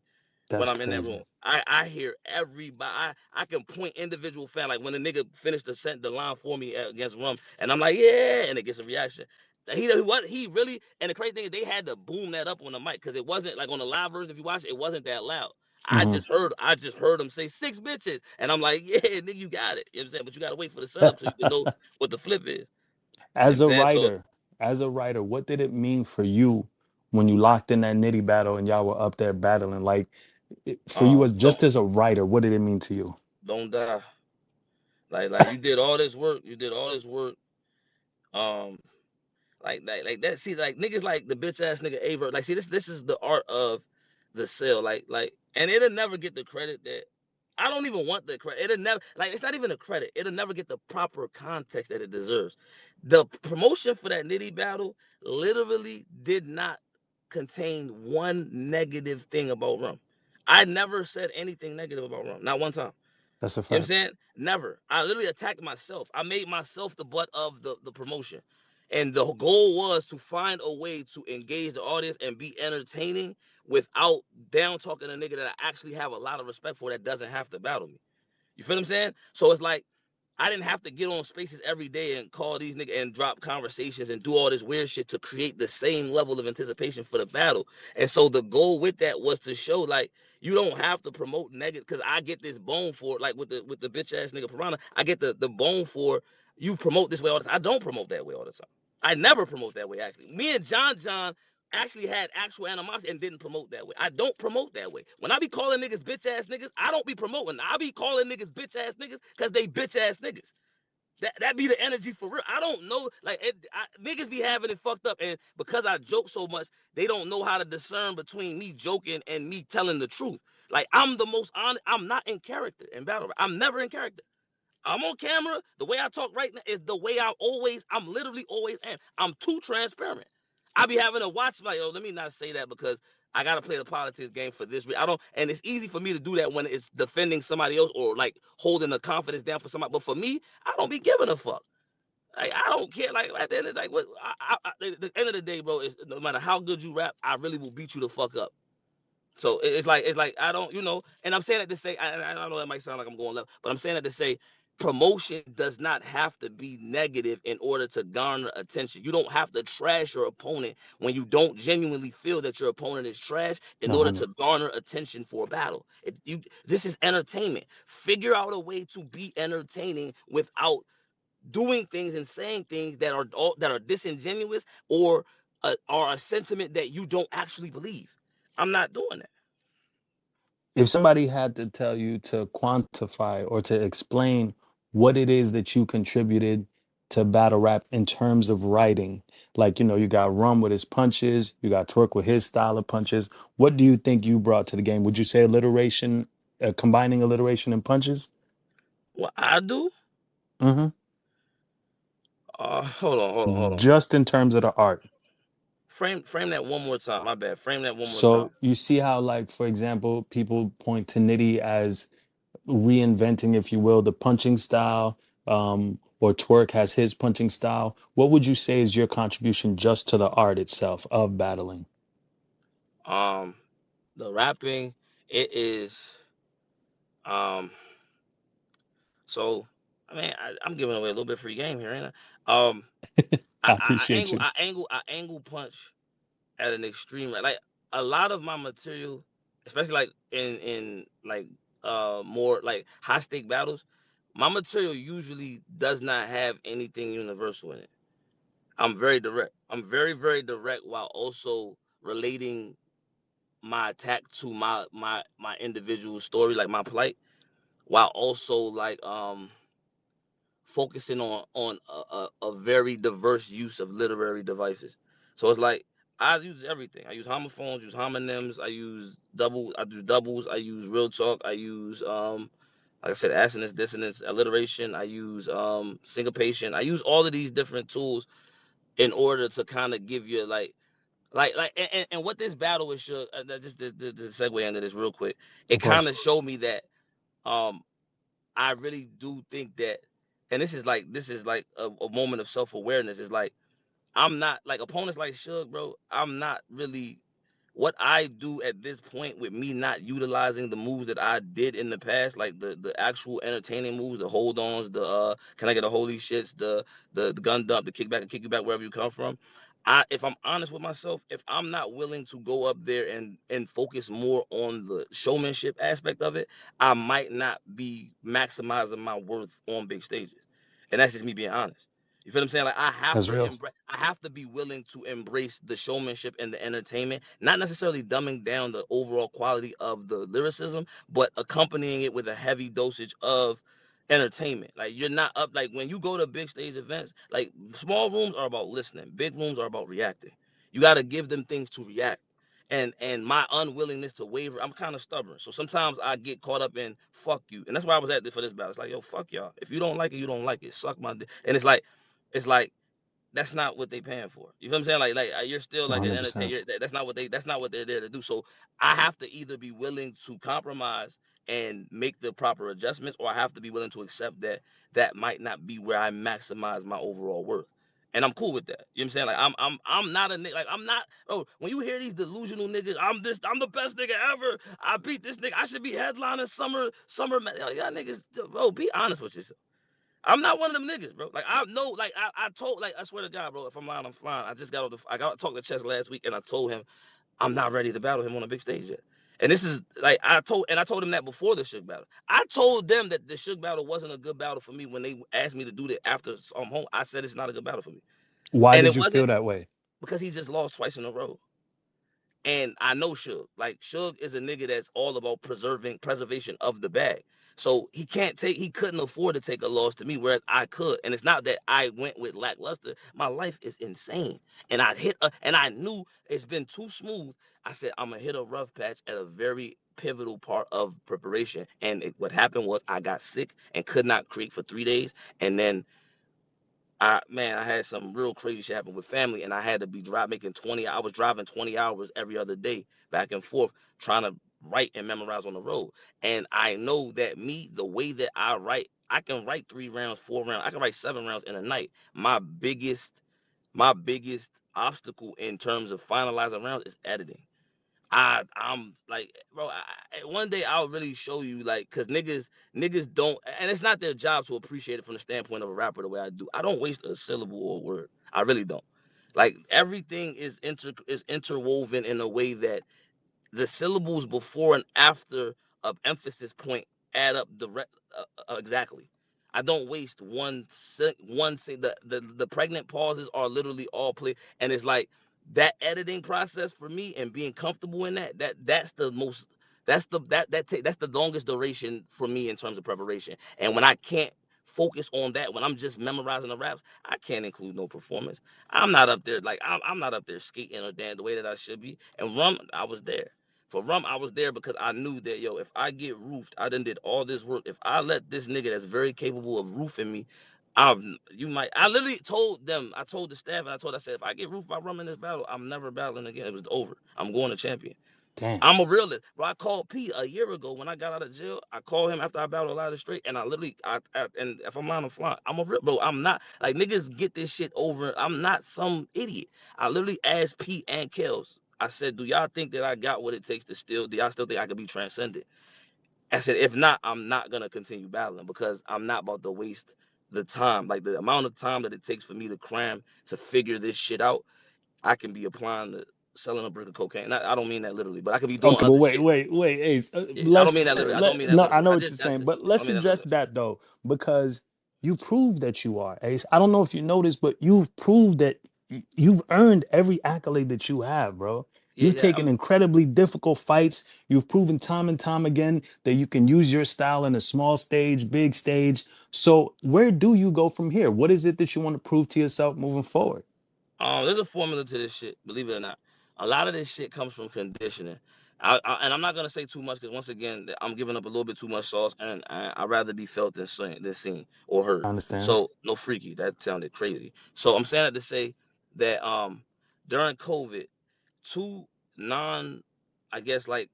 when That's I'm in that room. crazy. I hear everybody. I can point individual fan like when a nigga finished the line for me against Rum, and I'm like, yeah, and it gets a reaction. He really, and the crazy thing is they had to boom that up on the mic because it wasn't like on the live version. If you watch it, it wasn't that loud. Mhm. I just heard him say six bitches, and I'm like, yeah, nigga, you got it. You know what I'm saying? But you gotta wait for the setup so you can know what the flip is. You know what As I'm a saying? So writer, what did it mean for you when you locked in that Nitty battle and y'all were up there battling? Like for you as don't just as a writer, what did it mean to you? don't die. Like you did all this work. You did all this work. Um, like that. See, like niggas like the bitch ass nigga Aver. Like, see, this is the art of the sale. And it'll never get the credit that I don't even want the credit. It'll never like it's not even a credit. It'll never get the proper context that it deserves. The promotion for that Nitty battle literally did not contain one negative thing about Rum. I never said anything negative about Rum, not one time. That's a You know what I'm fact. saying? Never. I literally attacked myself. I made myself the butt of the promotion. And the goal was to find a way to engage the audience and be entertaining without down talking a nigga that I actually have a lot of respect for that doesn't have to battle me. You feel what I'm saying? So it's like I didn't have to get on spaces every day and call these niggas and drop conversations and do all this weird shit to create the same level of anticipation for the battle. And so the goal with that was to show like you don't have to promote negative because I get this bone for like with the bitch ass nigga Piranha. I get the bone for you promote this way all the time. I don't promote that way all the time. I never promote that way actually. Me and John actually had actual animosity and didn't promote that way. I don't promote that way. When I be calling niggas bitch ass niggas, I don't be promoting. I be calling niggas bitch ass niggas because they bitch ass niggas. That be the energy for real. I don't know, like niggas be having it fucked up, and because I joke so much, they don't know how to discern between me joking and me telling the truth. Like I'm the most honest. I'm not in character in battle. I'm never in character. I'm on camera. The way I talk right now is the way I'm literally always am. I'm too transparent. I be having to watch like, oh, let me not say that because I gotta play the politics game for this. I don't, and it's easy for me to do that when it's defending somebody else or like holding the confidence down for somebody. But for me, I don't be giving a fuck. Like I don't care. Like at the end of the day, what the end of the day, bro, is no matter how good you rap, I really will beat you the fuck up. So it's like I don't, and I'm saying that to say I know that might sound like I'm going left, but I'm saying that to say promotion does not have to be negative in order to garner attention. You don't have to trash your opponent when you don't genuinely feel that your opponent is trash in order 100. to garner attention for a battle. This is entertainment. Figure out a way to be entertaining without doing things and saying things that are disingenuous or are a sentiment that you don't actually believe. I'm not doing that. If somebody had to tell you to quantify or to explain what it is that you contributed to battle rap in terms of writing, like, you got Rum with his punches, you got Twerk with his style of punches. What do you think you brought to the game? Would you say alliteration, combining alliteration and punches? What I do? Hmm. Hold on. Just in terms of the art. Frame that one more time. My bad. Frame that one more time. So you see how, like, for example, people point to Nitty as reinventing, if you will, the punching style, or Twerk has his punching style. What would you say is your contribution just to the art itself of battling? Um, the rapping, it is um. So, I mean, I'm giving away a little bit free game here, ain't I? I I appreciate angle, you. I angle punch at an extreme. Like a lot of my material, especially like in like more like high stake battles, my material usually does not have anything universal in it. I'm very direct. I'm very, very direct while also relating my attack to my individual story, like my plight, while also like focusing on a very diverse use of literary devices. So it's like I use everything. I use homophones, use homonyms, I use doubles, I use real talk, I use like I said, assonance, dissonance, alliteration, I use syncopation. I use all of these different tools in order to kind of give you and what this battle is show just the segue into this real quick. It Of kind course. of showed me that um I really do think that, and this is like a moment of self awareness. It's like I'm not like opponents like Suge, bro. I'm not really what I do at this point with me not utilizing the moves that I did in the past, like the actual entertaining moves, the hold ons, the can I get a holy shits, the gun dump, the kickback and kick you back wherever you come from. If I'm honest with myself, if I'm not willing to go up there and focus more on the showmanship aspect of it, I might not be maximizing my worth on big stages. And that's just me being honest. You feel what I'm saying? Like That's real. I have to be willing to embrace the showmanship and the entertainment, not necessarily dumbing down the overall quality of the lyricism, but accompanying it with a heavy dosage of entertainment. Like you're not up like when you go to big stage events, like small rooms are about listening, big rooms are about reacting. You got to give them things to react. And my unwillingness to waver, I'm kind of stubborn. So sometimes I get caught up in fuck you. And that's why I was at for this battle. It's like, yo, fuck y'all. If you don't like it, you don't like it. Suck my dick. And it's like that's not what they paying for. You feel what I'm saying? Like you're still like an 100%. entertainer. That's not what they're there to do. So I have to either be willing to compromise and make the proper adjustments, or I have to be willing to accept that that might not be where I maximize my overall worth. And I'm cool with that. You know what I'm saying? Like I'm not a nigga. Like I'm not. Oh, when you hear these delusional niggas, I'm the best nigga ever. I beat this nigga. I should be headlining summer. Y'all niggas, bro, be honest with yourself. I'm not one of them niggas, bro. Like I know, like I told, like I swear to God, bro. If I'm lying, I'm flying. I just got off the, I got talked to Chess last week, and I told him I'm not ready to battle him on a big stage yet. And this is like I told him that before the Suge battle. I told them that the Suge battle wasn't a good battle for me when they asked me to do that after home. I said it's not a good battle for me, Why and did it you wasn't feel that way? because he just lost twice in a row. And I know Suge. Like Suge is a nigga that's all about preservation of the bag. So he couldn't afford to take a loss to me, whereas I could. And it's not that I went with lackluster. My life is insane. And and I knew it's been too smooth. I said, I'm gonna hit a rough patch at a very pivotal part of preparation. And what happened was I got sick and could not create for 3 days. And then I had some real crazy shit happen with family, and I had to be making 20. I was driving 20 hours every other day back and forth trying to write and memorize on the road. And I know that the way that I write, I can write 3 rounds, 4 rounds, I can write 7 rounds in a night. My biggest obstacle in terms of finalizing rounds is editing. I'm like, bro. One day I'll really show you, like, cause niggas don't, and it's not their job to appreciate it from the standpoint of a rapper the way I do. I don't waste a syllable or a word. I really don't. Like everything is interwoven in a way that the syllables before and after of emphasis point add up direct exactly. I don't waste the pregnant pauses are literally all play, and it's like that editing process for me and being comfortable in that's the most that's the longest duration for me in terms of preparation. And when I can't focus on that, when I'm just memorizing the raps, I can't include no performance. I'm not up there, like I'm not up there skating or dancing the way that I should be. And Rum, I was there. For Rum, I was there because I knew that, yo, if I get roofed, I done did all this work. If I let this nigga that's very capable of roofing me, I literally told them, I told the staff, and I said, if I get roofed by Rum in this battle, I'm never battling again. It was over. I'm going to champion. Damn. I'm a realist. Bro, I called P a year ago when I got out of jail. I called him after I battled a lot of straight, and I literally, and if I'm lying, I'm flying. I'm a real, bro. I'm not, like, niggas get this shit over. I'm not some idiot. I literally asked P and Kels. I said, do y'all think that I got what it takes to do y'all still think I could be transcended? I said, if not, I'm not going to continue battling because I'm not about to waste the time. Like, the amount of time that it takes for me to cram to figure this shit out, I can be applying to selling a brick of cocaine. I don't mean that literally, but I could be doing Okay, but other shit. wait, Ace. Yeah, I don't mean Let's that literally. I don't let mean that no. I literally. know what you're saying, but I don't let's mean that address literally. that though, because you proved that you are Ace. I don't know if you noticed, but you've proved that you've earned every accolade that you have, bro. Yeah, You've yeah. taken incredibly difficult fights. You've proven time and time again that you can use your style in a small stage, big stage. So where do you go from here? What is it that you want to prove to yourself moving forward? There's a formula to this shit. Believe it or not, a lot of this shit comes from conditioning. And I'm not gonna say too much because once again, I'm giving up a little bit too much sauce, and I'd rather be felt than seen or I heard. understand. So no freaky. That sounded crazy. So I'm saying that to say that during COVID, two non, I guess, like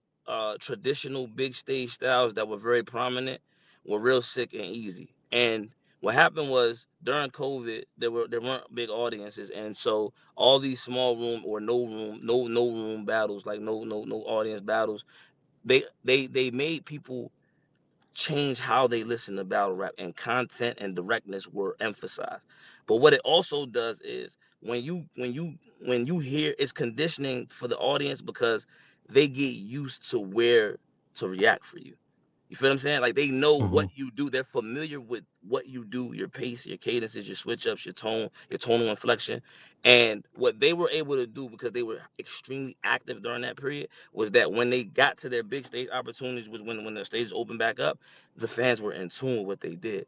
traditional big stage styles that were very prominent were real sick and easy. And what happened was during COVID there weren't big audiences, and so all these small room or no room battles, like no audience battles, they made people change how they listen to battle rap, and content and directness were emphasized. But what it also does is when you hear, it's conditioning for the audience because they get used to where to react for you. You feel what I'm saying? Like they know what Hmm. you do. They're familiar with what you do, your pace, your cadences, your switch ups, your tone, your tonal inflection. And what they were able to do because they were extremely active during that period was that when they got to their big stage opportunities was when the stages opened back up, the fans were in tune with what they did.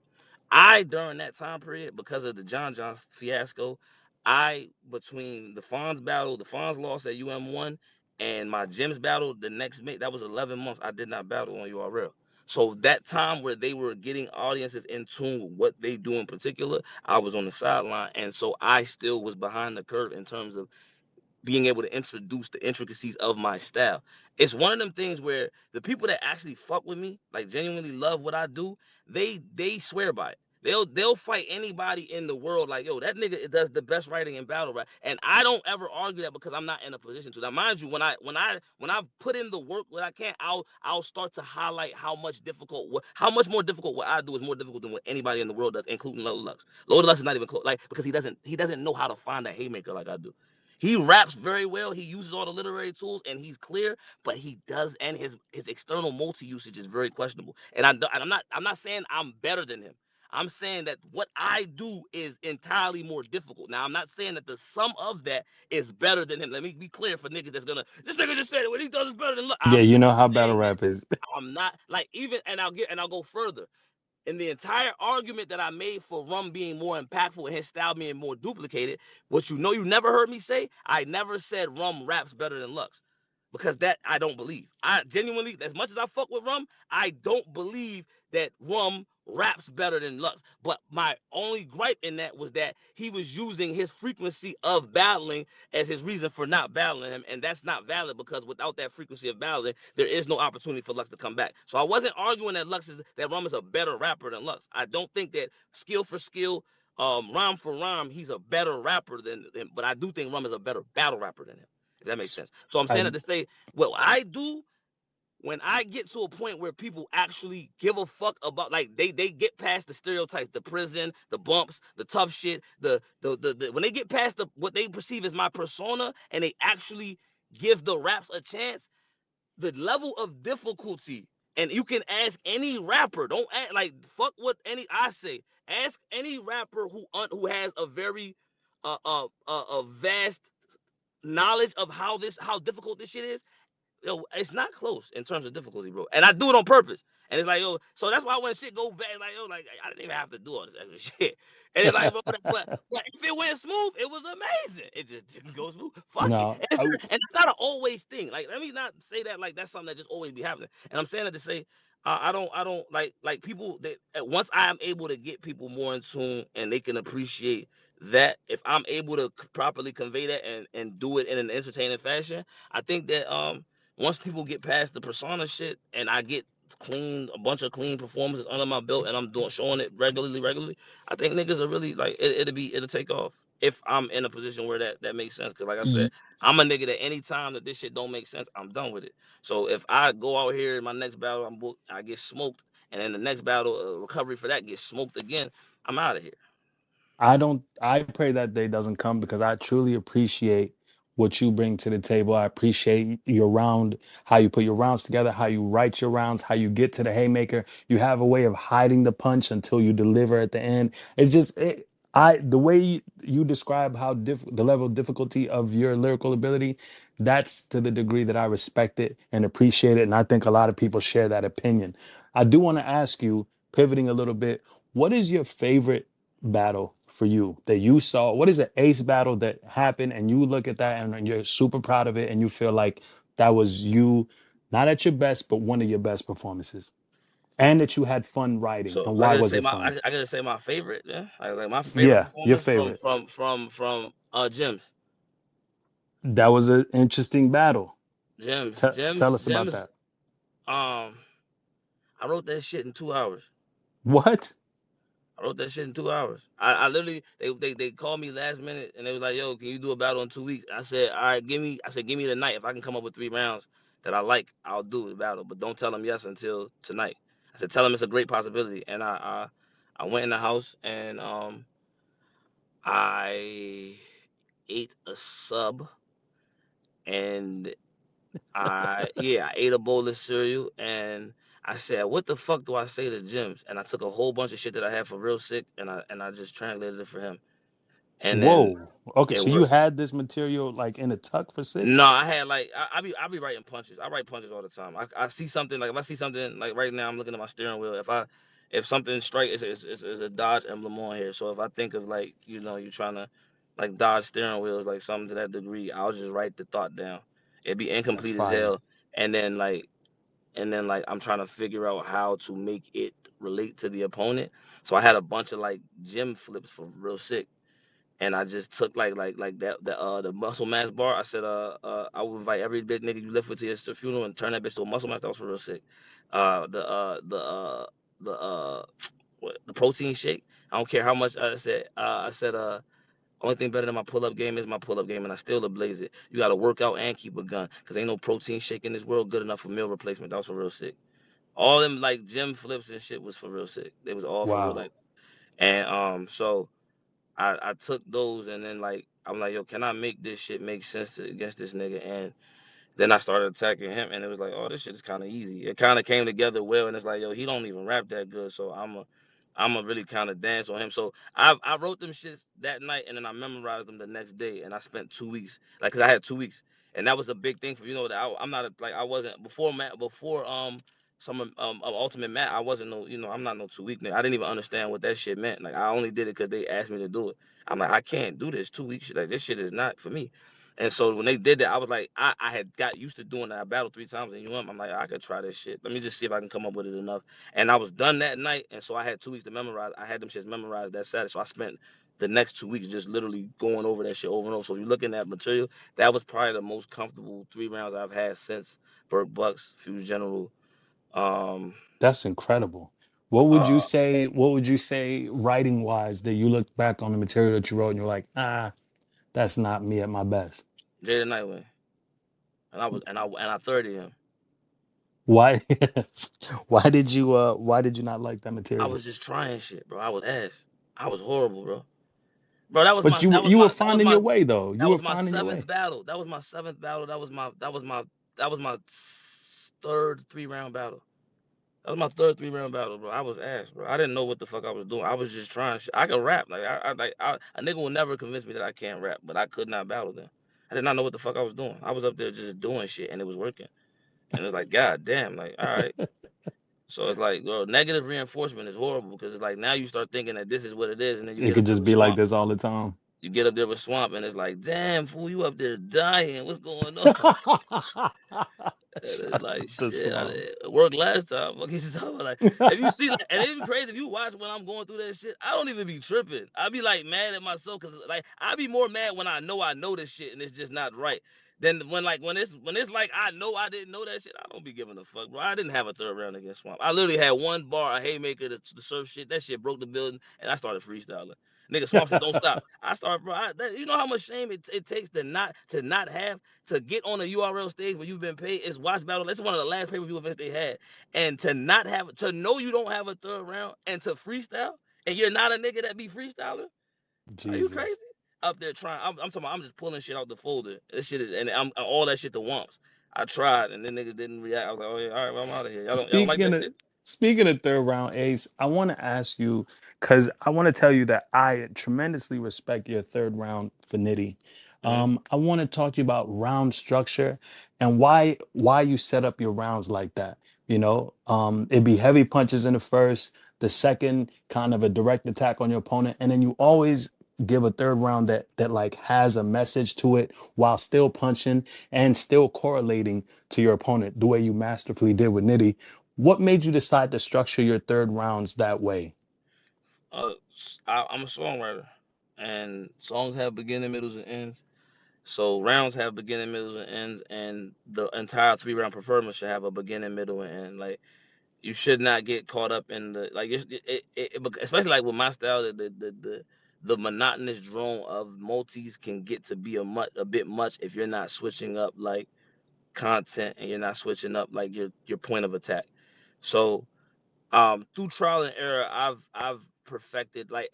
During that time period, because of the John fiasco, between the Fonz loss at UM1 and my Gyms battle the next May, that was 11 months. I did not battle on URL. So that time where they were getting audiences in tune with what they do in particular, I was on the sideline, and so I still was behind the curve in terms of being able to introduce the intricacies of my style. It's one of them things where the people that actually fuck with me, like genuinely love what I do, they swear by it. They'll fight anybody in the world like, yo, that nigga does the best writing in battle rap. And I don't ever argue that because I'm not in a position to. Now, mind you, when I put in the work that I can, I'll start to highlight how much more difficult what I do is more difficult than what anybody in the world does, including Loaded Lux. Loaded Lux is not even close, like because he doesn't know how to find a haymaker like I do. He raps very well. He uses all the literary tools, and he's clear. But he does, and his external multi usage is very questionable. And I'm not saying I'm better than him. I'm saying that what I do is entirely more difficult. Now, I'm not saying that the sum of that is better than him. Let me be clear for niggas that's gonna. This nigga just said what he does is better than. Look, Yeah, I'm you not know how battle saying that. rap is. I'm not like even, and I'll go further in the entire argument that I made for Rum being more impactful and his style being more duplicated, what you never heard me say, I never said Rum raps better than Lux. Because that I don't believe. I genuinely, as much as I fuck with Rum, I don't believe that Rum raps better than Lux. But my only gripe in that was that he was using his frequency of battling as his reason for not battling him, and that's not valid because without that frequency of battling, there is no opportunity for Lux to come back. So I wasn't arguing that Rum is a better rapper than Lux. I don't think that skill for skill, rhyme for rhyme, he's a better rapper than him. But I do think Rum is a better battle rapper than him. If that makes sense. So I'm saying I that to say what I do when I get to a point where people actually give a fuck about like they get past the stereotypes, the prison, the bumps, the tough shit, the when they get past what they perceive as my persona and they actually give the raps a chance, the level of difficulty, and you can ask any rapper, don't act like fuck what any I say. Ask any rapper who has a very a vast knowledge of how difficult this shit is. Yo, it's not close in terms of difficulty, bro. And I do it on purpose. And it's like, yo, so that's why when shit go bad, like, yo, like I didn't even have to do all this extra shit. And it's like, but if it went smooth, it was amazing. It just didn't go smooth. Fuck it. no, And it's not an always thing. Like, let me not say that like that's something that just always be happening. And I'm saying that to say, I don't like people that once I am able to get people more in tune and they can appreciate that if I'm able to properly convey that and do it in an entertaining fashion, I think that once people get past the persona shit and I get a bunch of clean performances under my belt and I'm doing showing it regularly, I think niggas are really like it'll take off if I'm in a position where that makes sense. Cause like I said, I I'm a nigga that anytime that this shit don't make sense, I'm done with it. So if I go out here in my next battle, I get smoked, and then the next battle, recovery for that gets smoked again, I'm out of here. I don't. I pray that day doesn't come because I truly appreciate what you bring to the table. I appreciate your round, how you put your rounds together, how you write your rounds, how you get to the haymaker. You have a way of hiding the punch until you deliver at the end. It's just the way you describe how the level of difficulty of your lyrical ability. That's to the degree that I respect it and appreciate it, and I think a lot of people share that opinion. I do want to ask you, pivoting a little bit, what is your favorite battle for you that you saw? What is an ace battle that happened and you look at that and you're super proud of it and you feel like that was you not at your best, but one of your best performances and that you had fun writing? So And I why gotta was say it fun? I gotta say my favorite, yeah. Like my favorite Yeah, your performance favorite. from Gems. That was an interesting battle. Gems. Tell Gems. us about Gems. that. Um I wrote that shit in 2 hours. What? I wrote that shit in 2 hours. I literally they called me last minute and they was like, yo, can you do a battle in 2 weeks? I said, all right, give me the night. If I can come up with 3 rounds that I like, I'll do the battle. But don't tell them yes until tonight. I said, tell them it's a great possibility. And I went in the house and I ate a sub and I ate a bowl of cereal and I said, what the fuck do I say to Jims? And I took a whole bunch of shit that I had for real sick and I just translated it for him. And then Whoa. Okay, it so you worked. had this material like in a tuck for sick? No, I had like I be writing punches. I write punches all the time. I see something like if I see something like right now I'm looking at my steering wheel. If something strike it's a Dodge emblem on here. So if I think of like you're trying to like dodge steering wheels like something to that degree, I'll just write the thought down. It'd be That's incomplete as fire. hell, and then I'm trying to figure out how to make it relate to the opponent. So I had a bunch of like gym flips for real sick, and I just took like that the muscle mass bar. I said I would invite every big nigga you live with to your funeral and turn that bitch to a muscle mass. That was for real sick. Uh the uh the uh the the protein shake. I don't care how much I said only thing better than my pull up game is my pull up game, and I still ablaze it. You gotta work out and keep a gun, cause ain't no protein shake in this world good enough for meal replacement. That was for real sick. All them like gym flips and shit was for real sick. They was all for real Wow. like, and so I took those and then like I'm like, yo, can I make this shit make sense against this nigga? And then I started attacking him, and it was like, oh, this shit is kind of easy. It kind of came together well, and it's like, yo, he don't even rap that good, so I'm a really kind of dance on him. So I wrote them shits that night, and then I memorized them the next day, and I spent 2 weeks, like, cause I had 2 weeks, and that was a big thing for that I'm not like I wasn't before Matt before some ultimate Matt. I wasn't no I'm not no 2 week nigga. I didn't even understand what that shit meant. Like I only did it because they asked me to do it. I'm like I can't do this 2 weeks. Like this shit is not for me. And so when they did that, I was like, I had got used to doing that. I battled 3 times in UM. I'm like, I could try this shit. Let me just see if I can come up with it enough. And I was done that night. And so I had 2 weeks to memorize. I had them shits memorized that Saturday. So I spent the next 2 weeks just literally going over that shit over and over. So if you're looking at material, that was probably the most comfortable 3 rounds I've had since Burke Bucks, Fuse General. Um, That's incredible. uh, What would you say writing wise that you look back on the material that you wrote and you're like, that's not me at my best? Jada Nightwing. And I 30 him. Why why did you not like that I material? was just trying shit, bro. I was ass. I was horrible, bro. Bro, that was But my you that was you were my that was finding my your way though. You that were was my finding your seventh way. battle. That was my seventh battle. That was my third 3 round battle. That was my third 3 round battle, bro. I was ass, bro. I didn't know what the fuck I was doing. I was just trying shit. I could rap. Like a nigga will never convince me that I can't rap, but I could not battle them. I did not know what the fuck I was doing. I was up there just doing shit and it was working. And it's like, God damn, like, all right. So it's like, bro, negative reinforcement is horrible because it's like now you start thinking that this is what it is, and then you It get up could there just with be like Swamp. this all the time. You get up there with Swamp, and it's like, damn, fool, you up there dying. What's going on? And it's like, The shit, swamp. it worked last time. Fuck you talking about? Like, if you see, like, and it's crazy if you watch when I'm going through that shit. I don't even be tripping. I be like mad at myself because like I be more mad when I know this shit and it's just not right. Then when it's like I know I didn't know that shit, I don't be giving a fuck, bro. I didn't have a third round against Swamp. I literally had one bar, a haymaker to serve shit. That shit broke the building, and I started freestyling. Nigga, Swamp said, "Don't stop." I started, bro. You know how much shame it takes to not have to get on a URL stage where you've been paid. It's Watch Battle. That's one of the last pay-per-view events they had. And to know you don't have a third round and to freestyle, and you're not a nigga that be freestyling. Are you crazy? Jesus. Up there trying. I'm talking about, I'm just pulling shit out the folder. This shit is, and I'm all that shit to wumps. I tried, and then niggas didn't react. I was like, oh yeah, all right, well, I'm out of here. Y'all don't like Speaking that of shit? speaking of third round Ace, I want to ask you because I want to tell you that I tremendously respect your third round for Nitty. Hmm. I want to talk to you about round structure and why you set up your rounds like that. It'd be heavy punches in the first, the second kind of a direct attack on your opponent, and then you always give a third round that like has a message to it while still punching and still correlating to your opponent the way you masterfully did with Nitty. What made you decide to structure your third rounds that way? Uh, I'm a songwriter, and songs have beginning, middles, and ends. So rounds have beginning, middles, and ends, and the entire 3 round performance should have a beginning, middle, and end. Like you should not get caught up in the like especially like with my style, the monotonous drone of multis can get to be a bit much if you're not switching up like content and you're not switching up like your point of attack. So through trial and error I've perfected like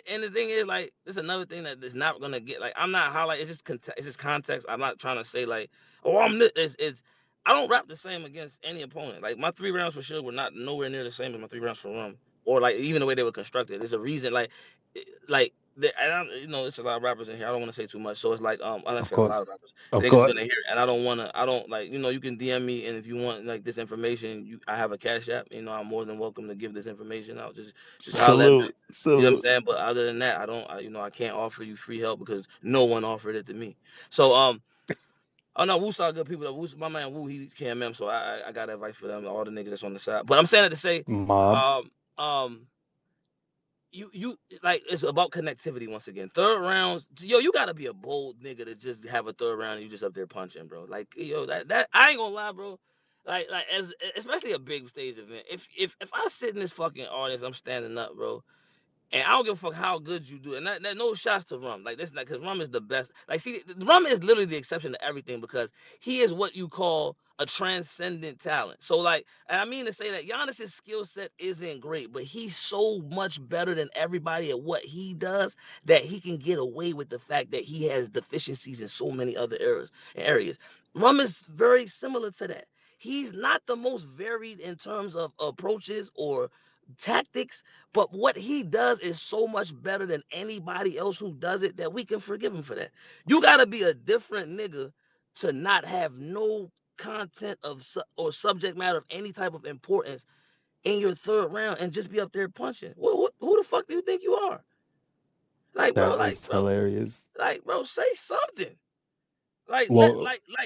and the thing is like this is another thing that is not gonna get like I'm not highlight it's just context. I'm not trying to say like oh it's I don't rap the same against any opponent. Like my 3 rounds for sure were not nowhere near the same as my 3 rounds for Rum, or like even the way they were constructed. There's a reason like and it's a lot of rappers in here. I don't want to say too much, so it's like I'm not Of saying a course. lot of rappers. Of Niggas course. gonna hear it, and I don't like you can DM me, and if you want like this information, I have a cash app. I'm more than welcome to give this information out. Just holler at me. Salute. You know what I'm Salute. saying? But other than that, I don't I can't offer you free help because no one offered it to me. So oh no, Woo's all good people. My man Woo, he KMM, so I got advice for them, all the niggas that's on the side. But I'm saying it to say, Mob. um um you like it's about connectivity once again. Third rounds, yo, you gotta be a bold nigga to just have a third round and you just up there punching, bro. Like yo, that I ain't gonna lie, bro. Like as especially a big stage event. If I sit in this fucking audience, I'm standing up, bro. And I don't give a fuck how good you do. And that no shots to Rum. Like this, like, cause Rum is the best. Like, see, Rum is literally the exception to everything because he is what you call a transcendent talent. So like, and I mean to say that Giannis's skill set isn't great, but he's so much better than everybody at what he does that he can get away with the fact that he has deficiencies in so many other areas. Rum is very similar to that. He's not the most varied in terms of approaches or tactics, but what he does is so much better than anybody else who does it that we can forgive him for that. You got to be a different nigga to not have no content of or subject matter of any type of importance in your third round and just be up there punching. Who the fuck do you think you are? Like, bro, That is hilarious. bro, say something. Like, Well,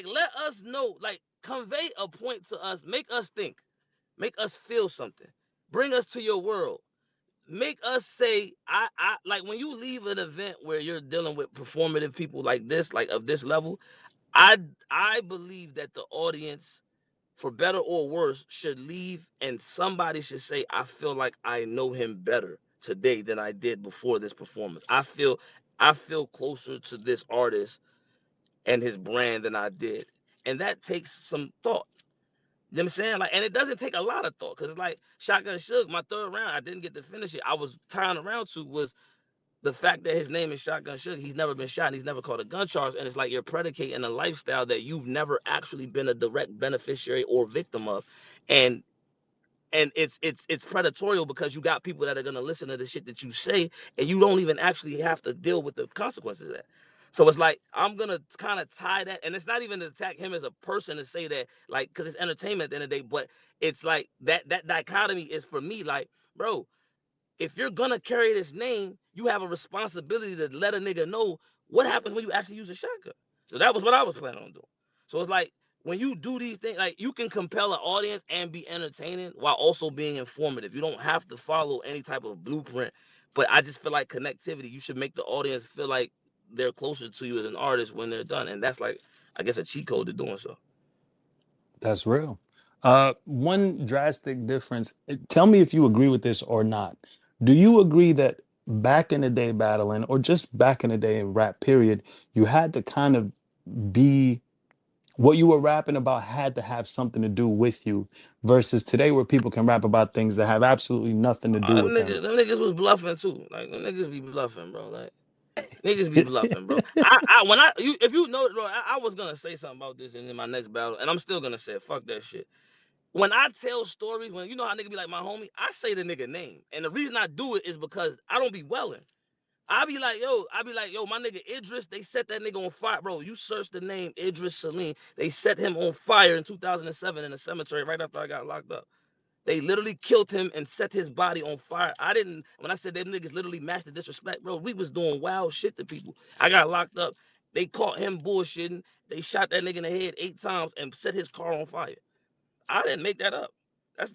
let us know. Like, convey a point to us. Make us think. Make us feel something. Bring us to your world. Make us say I like when you leave an event where you're dealing with performative people like this, like of this level. I believe that the audience, for better or worse, should leave and somebody should say, I feel like I know him better today than I did before this performance. I feel closer to this artist and his brand than I did. And that takes some thought. You know what I'm saying? Like, and it doesn't take a lot of thought because, like, Shotgun Suge, my third round, I didn't get to finish it. I was tying around to was the fact that his name is Shotgun Suge. He's never been shot and he's never caught a gun charge. And it's like you're predicating a lifestyle that you've never actually been a direct beneficiary or victim of. And it's predatory because you got people that are gonna listen to the shit that you say, and you don't even actually have to deal with the consequences of that. So it's like I'm gonna kind of tie that, and it's not even to attack him as a person to say that, like, because it's entertainment at the end of the day. But it's like that dichotomy is for me, like, bro, if you're gonna carry this name, you have a responsibility to let a nigga know what happens when you actually use a shotgun. So that was what I was planning on doing. So it's like when you do these things, like you can compel an audience and be entertaining while also being informative. You don't have to follow any type of blueprint. But I just feel like connectivity, you should make the audience feel like they're closer to you as an artist when they're done. And that's like, I guess, a cheat code to doing so. that's real. One drastic difference. Tell me if you agree with this or not. Do you agree that back in the day battling, or just back in the day in rap period, you had to kind of be what you were rapping about had to have something to do with you versus today where people can rap about things that have absolutely nothing to do Them with them? niggas, them niggas was bluffing too. Like them niggas be bluffing, bro. Like niggas be bluffing, bro. If you know, bro, I was gonna say something about this in my next battle, and I'm still gonna say it. Fuck that shit. When I tell stories, when you know how nigga be like my homie, I say the nigga name, and the reason I do it is because I don't be welling. I be like, yo, my nigga Idris, they set that nigga on fire, bro. You search the name Idris Salim, they set him on fire in 2007 in a cemetery right after I got locked up. They literally killed him and set his body on fire. I didn't, when I said them niggas literally matched the disrespect, bro, we was doing wild shit to people. I got locked up. They caught him bullshitting. They shot that nigga in the head 8 times and set his car on fire. I didn't make that up.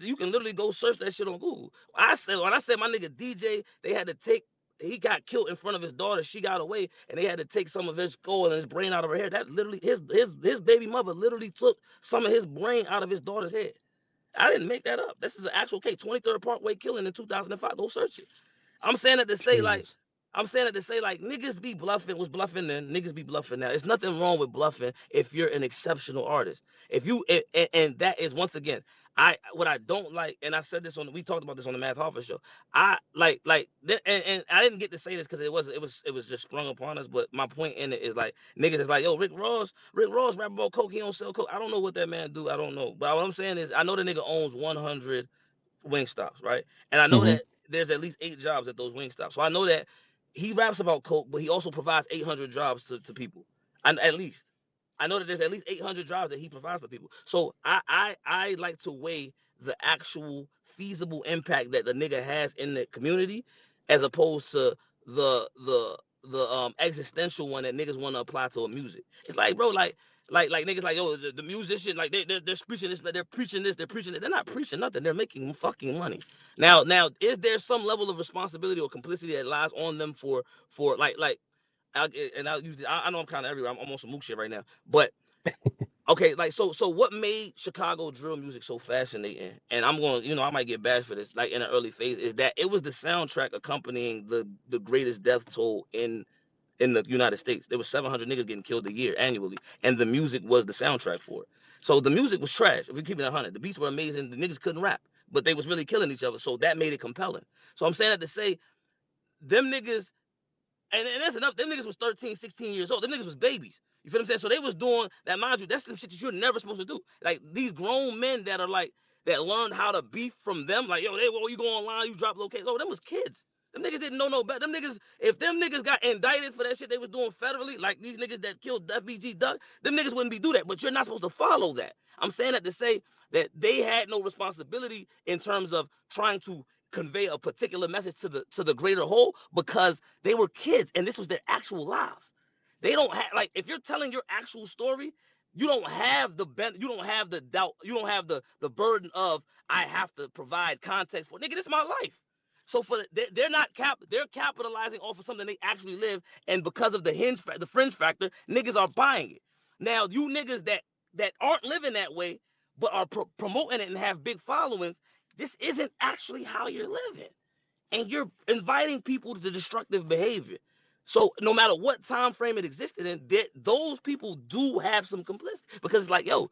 You can literally go search that shit on Google. When I said my nigga DJ, they had to take he got killed in front of his daughter. She got away, and they had to take some of his skull and his brain out of her hair. That literally his baby mother literally took some of his brain out of his daughter's head. I didn't make that up. This is an actual case. 23rd Parkway killing in 2005. Go search it. I'm saying it to say like, Jesus. niggas be bluffing, was bluffing then, niggas be bluffing now. It's nothing wrong with bluffing if you're an exceptional artist. If you and that is once again, what I don't like, and I said this we talked about this on the Math Hoffa show. I and I didn't get to say this because it was just sprung upon us. But my point in it is like niggas is like, yo, Rick Ross rap about coke, he don't sell coke. I don't know what that man do. I don't know. But what I'm saying is I know the nigga owns 100 wing stops, right? And I know Hmm. that there's at least 8 jobs at those wing stops. So I know that he raps about coke, but he also provides 800 jobs to people. And at least I know that there's at least 800 jobs that he provides for people. So I like to weigh the actual feasible impact that the nigga has in the community, as opposed to the existential one that niggas want to apply to a music. It's like, bro, Like niggas like, yo, the musician, like they're preaching this, they're preaching this, they're preaching it. They're not preaching nothing. They're making fucking money. Now, is there some level of responsibility or complicity that lies on them for I'll use I know I'm kind of everywhere. I'm on some mook shit right now, but okay, like so what made Chicago drill music so fascinating? And I'm going, I might get bashed for this, like in the early phase, is that it was the soundtrack accompanying the greatest death toll in the United States. There was 700 niggas getting killed a year annually, and the music was the soundtrack for it. So the music was trash. If we keep it 100, the beats were amazing. The niggas couldn't rap, but they was really killing each other. So that made it compelling. So I'm saying that to say them niggas, and that's enough. Them niggas was 13, 16 years old. Them niggas was babies. You feel what I'm saying? So they was doing that, mind you, that's some shit that you're never supposed to do. Like these grown men that are like, that learned how to beef from them, like, yo, you go online, you drop locations. Oh, them was kids. Them niggas didn't know no better. Them niggas, if them niggas got indicted for that shit they was doing federally, like these niggas that killed FBG Duck, them niggas wouldn't be do that. But you're not supposed to follow that. I'm saying that to say that they had no responsibility in terms of trying to convey a particular message to the greater whole, because they were kids and this was their actual lives. They don't have, like, if you're telling your actual story, you don't have the you don't have the doubt, you don't have the burden of, I have to provide context for, nigga, this is my life. So they're not they're capitalizing off of something they actually live, and because of the fringe factor, niggas are buying it. Now you niggas that aren't living that way but are promoting it and have big followings, this isn't actually how you're living, and you're inviting people to the destructive behavior. So no matter what time frame it existed in, those people do have some complicity, because it's like, yo,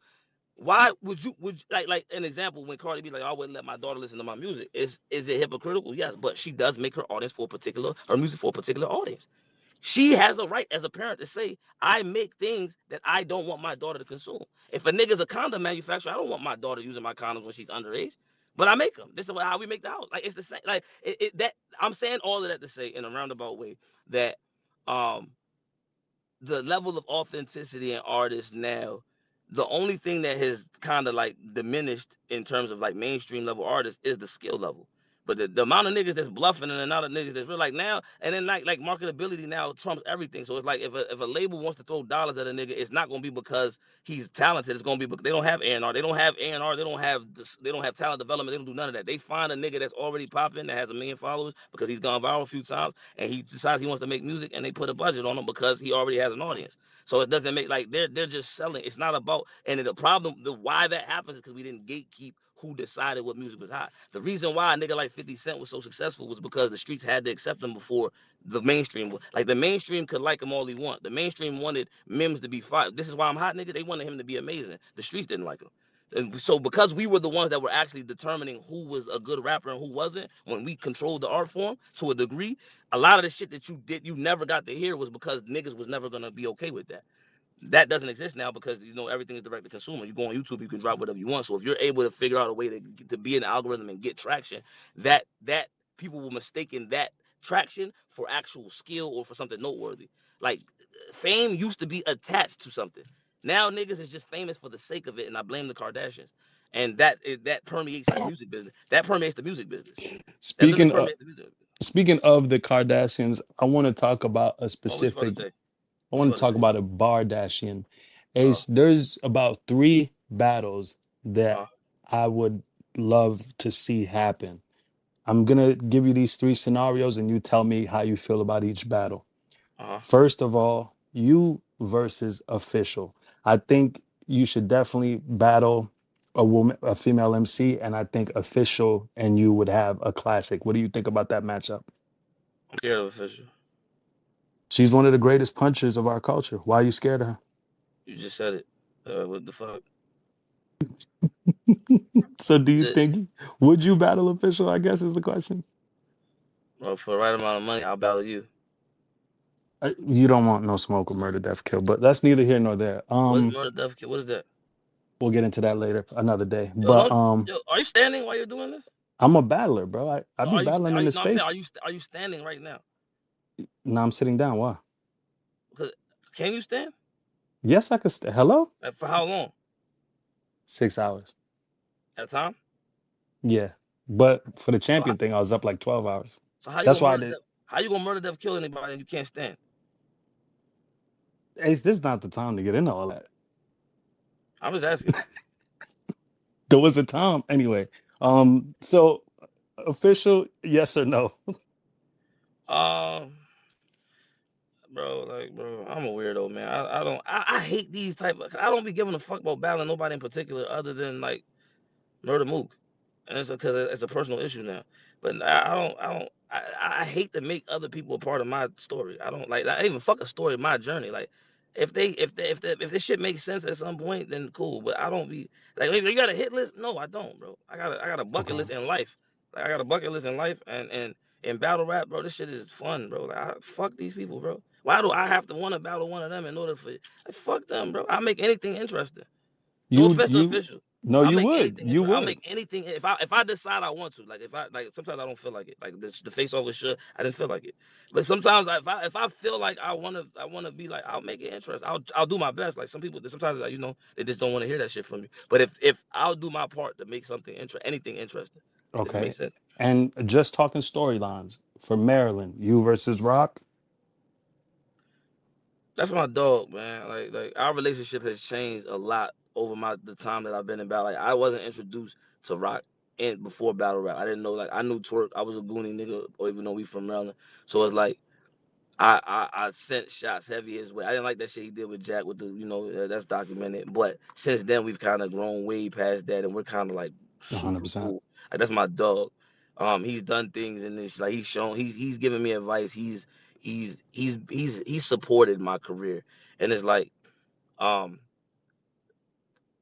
why would like an example, when Cardi B like, I wouldn't let my daughter listen to my music. Is it hypocritical? Yes, but she does make her audience for a particular, her music for a particular audience. She has a right as a parent to say, I make things that I don't want my daughter to consume. If a nigga's a condom manufacturer, I don't want my daughter using my condoms when she's underage, but I make them. This is how we make the house. Like, it's the same. Like that. I'm saying all of that to say, in a roundabout way, that um the level of authenticity in artists now, the only thing that has kind of like diminished in terms of like mainstream level artists is the skill level. But the amount of niggas that's bluffing and the amount of niggas that's real, like now, and then like marketability now trumps everything. So it's like, if a label wants to throw dollars at a nigga, it's not gonna be because he's talented. It's gonna be because they don't have A&R. They don't have A&R. They don't have this, they don't have talent development. They don't do none of that. They find a nigga that's already popping, that has 1 million followers because he's gone viral a few times, and he decides he wants to make music, and they put a budget on him because he already has an audience. So it doesn't make, like, they're just selling. It's not about, and the problem, the why that happens is because we didn't gatekeep who decided what music was hot. The reason why a nigga like 50 Cent was so successful was because the streets had to accept him before the mainstream. Like, the mainstream could like him all he want. The mainstream wanted Mims to be fire. This is why I'm hot, nigga. They wanted him to be amazing. The streets didn't like him. And so because we were the ones that were actually determining who was a good rapper and who wasn't, when we controlled the art form to a degree, a lot of the shit that you did, you never got to hear, was because niggas was never gonna be okay with that. That doesn't exist now because everything is direct to consumer. You go on YouTube, you can drop whatever you want. So if you're able to figure out a way to be in the algorithm and get traction, that people will mistaken that traction for actual skill or for something noteworthy. Like, fame used to be attached to something. Now niggas is just famous for the sake of it, and I blame the Kardashians. And that permeates the music business. That permeates the music business. That literally Speaking of permeates the music business. speaking of the Kardashians, I want to talk about a Oh, what you about to specific. say? I What you want about to to talk say? about a Bardashian. Uh, Ace, there's about 3 battles that uh, I would love to see happen. I'm gonna give you these 3 scenarios, and you tell me how you feel about each battle. uh-huh. First of all, you versus Official. I think you should definitely battle a woman, a female MC, and I think Official and you would have a classic. What do you think about that matchup? I'm scared of official. She's one of the greatest punchers of our culture. Why are you scared of her? You just said it. What the fuck? So do you The, think, would you battle Official, I guess is the question. for the right amount of money, I'll battle you. You don't want no smoke with Murder Death Kill, but that's neither here nor there. What is murder, death, kid? What is that? We'll get into that later, another day. Yo, But don't. Yo, are you standing while you're doing this? I'm a battler, bro. I No, be battling in the no, I'm saying, space. are you standing right now? Now I'm sitting down. Why? Because can you stand? Yes, I could. Hello? Like, for how long? 6 hours. At a time? Yeah. But for the So how, champion thing, I was up like 12 hours. so how you That's gonna why I murder did. death? How you gonna murder death kill anybody and you can't stand? Ace, this is not the time to get into all that. I'm just asking. There was a time anyway. So official, yes or no? Um, bro, I'm a weirdo, man. I hate these type of. I don't be giving a fuck about battling nobody in particular other than like Murder Mook, and it's because it's a personal issue now. But I hate to make other people a part of my story. I don't like. I even fuck a story of my journey. Like, if this shit makes sense at some point, then cool. But I don't be like, you got a hit list? No, I don't, bro. I got a bucket Okay. list in life. Like, I got a bucket list in life, and in battle rap, bro, this shit is fun, bro. Like, fuck these people, bro. Why do I have to want to battle one of them in order for? Like, fuck them, bro. I make anything interesting. No offense to You official. no, I'll you make would. anything You interesting. I'll would. make anything if I decide I want to. Like if I like sometimes I don't feel like it. Like the face off with shit, I didn't feel like it. But sometimes if I feel like I wanna be like I'll make it interesting. I'll do my best. Like some people sometimes they just don't want to hear that shit from you. But if I'll do my part to make something anything interesting, if it Okay. makes sense. And just talking storylines for Maryland, you versus Rock. That's my dog, man. Like our relationship has changed a lot over the time that I've been in battle. Like I wasn't introduced to rock and before battle rap. I didn't know like I knew Twerk. I was a Goonie nigga, or even though we from Maryland. So it's like I sent shots heavy his way. I didn't like that shit he did with Jack with the that's documented. But since then we've kind of grown way past that, and we're kind of like super 100%. cool. Like that's my dog. He's done things in this like he's given me advice. He's supported my career, and it's like um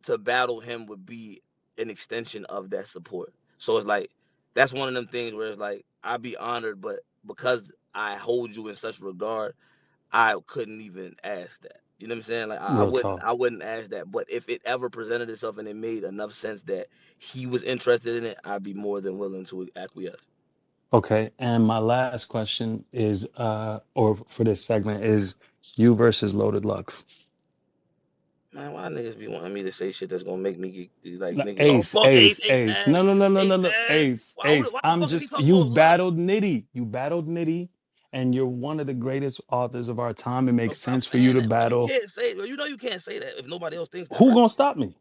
to battle him would be an extension of that support. So it's like that's one of them things where it's like I'd be honored, but because I hold you in such regard, I couldn't even ask that. You know what I'm saying? Like I Real wouldn't talk. I wouldn't ask that. But if it ever presented itself and it made enough sense that he was interested in it, I'd be more than willing to acquiesce. Okay. And my last question is, or for this segment is you versus Loaded Lux. Man, why niggas be wanting me to say shit that's gonna make me get like niggas? Oh Ace, fuck Ace, Ace Ace. No, ass, no, no, no, no, Ace no. ass. Ace, Why Ace. why the I'm fuck is he just, talking you about Lux? battled Nitty. You battled Nitty, and you're one of the greatest authors of our time. It Bro, makes stop sense for you saying to that, bro. You battle. can't say, bro. You know you can't say that if nobody else thinks that, Who right? gonna stop me?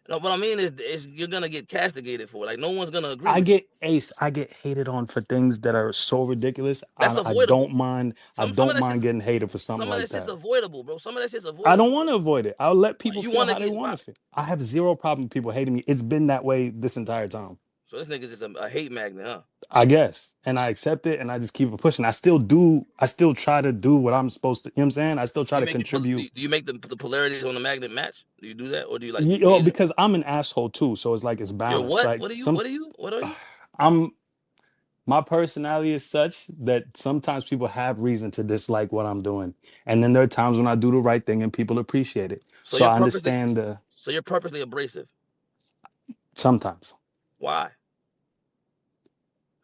No, what I mean is you're gonna get castigated for it. Like no one's gonna agree I with you. get Ace. I get hated on for things that are so ridiculous. That's I don't avoidable. mind. I Some of don't that mind shit's getting hated for something some of like that shit's that. avoidable, bro. Some of that shit's I don't avoidable, bro. want to avoid it. I'll let people You feel want to how they get want why? to feel. I have zero problem with people hating me. It's been that way this entire time. So this nigga's just a hate magnet, huh? I guess. And I accept it and I just keep it pushing. I still try to do what I'm supposed to, you know what I'm saying? I still Do try you to make it? contribute. Do you make the polarities on the magnet match? Do you do that, or do you like You know, fade it? because I'm an asshole too. So it's like it's You're balanced. what? Like What are you? some What are you? What are you? I'm my personality is such that sometimes people have reason to dislike what I'm doing. And then there are times when I do the right thing and people appreciate it. So So you're I purposely, understand the so you're purposely abrasive. sometimes. Why?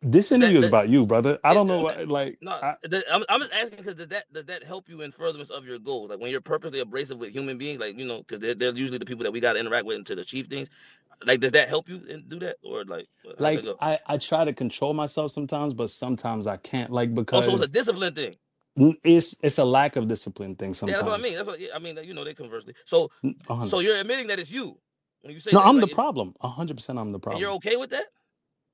This That interview is that about you, brother. I don't know I'm saying, what like no, I, I'm just asking because does that help you in furtherance of your goals? Like when you're purposely abrasive with human beings, like because they're usually the people that we got to interact with and to achieve things. Like, does that help you do that, or like how's that like go? I try to control myself sometimes, but sometimes I can't like Also, it's a because discipline thing. it's a lack of discipline thing Yeah, that's what I sometimes. mean. That's what I mean. They conversely. So 100. you're admitting that it's you when you say No, that. I'm the Like, problem. 100% I'm the and you're problem. okay with that?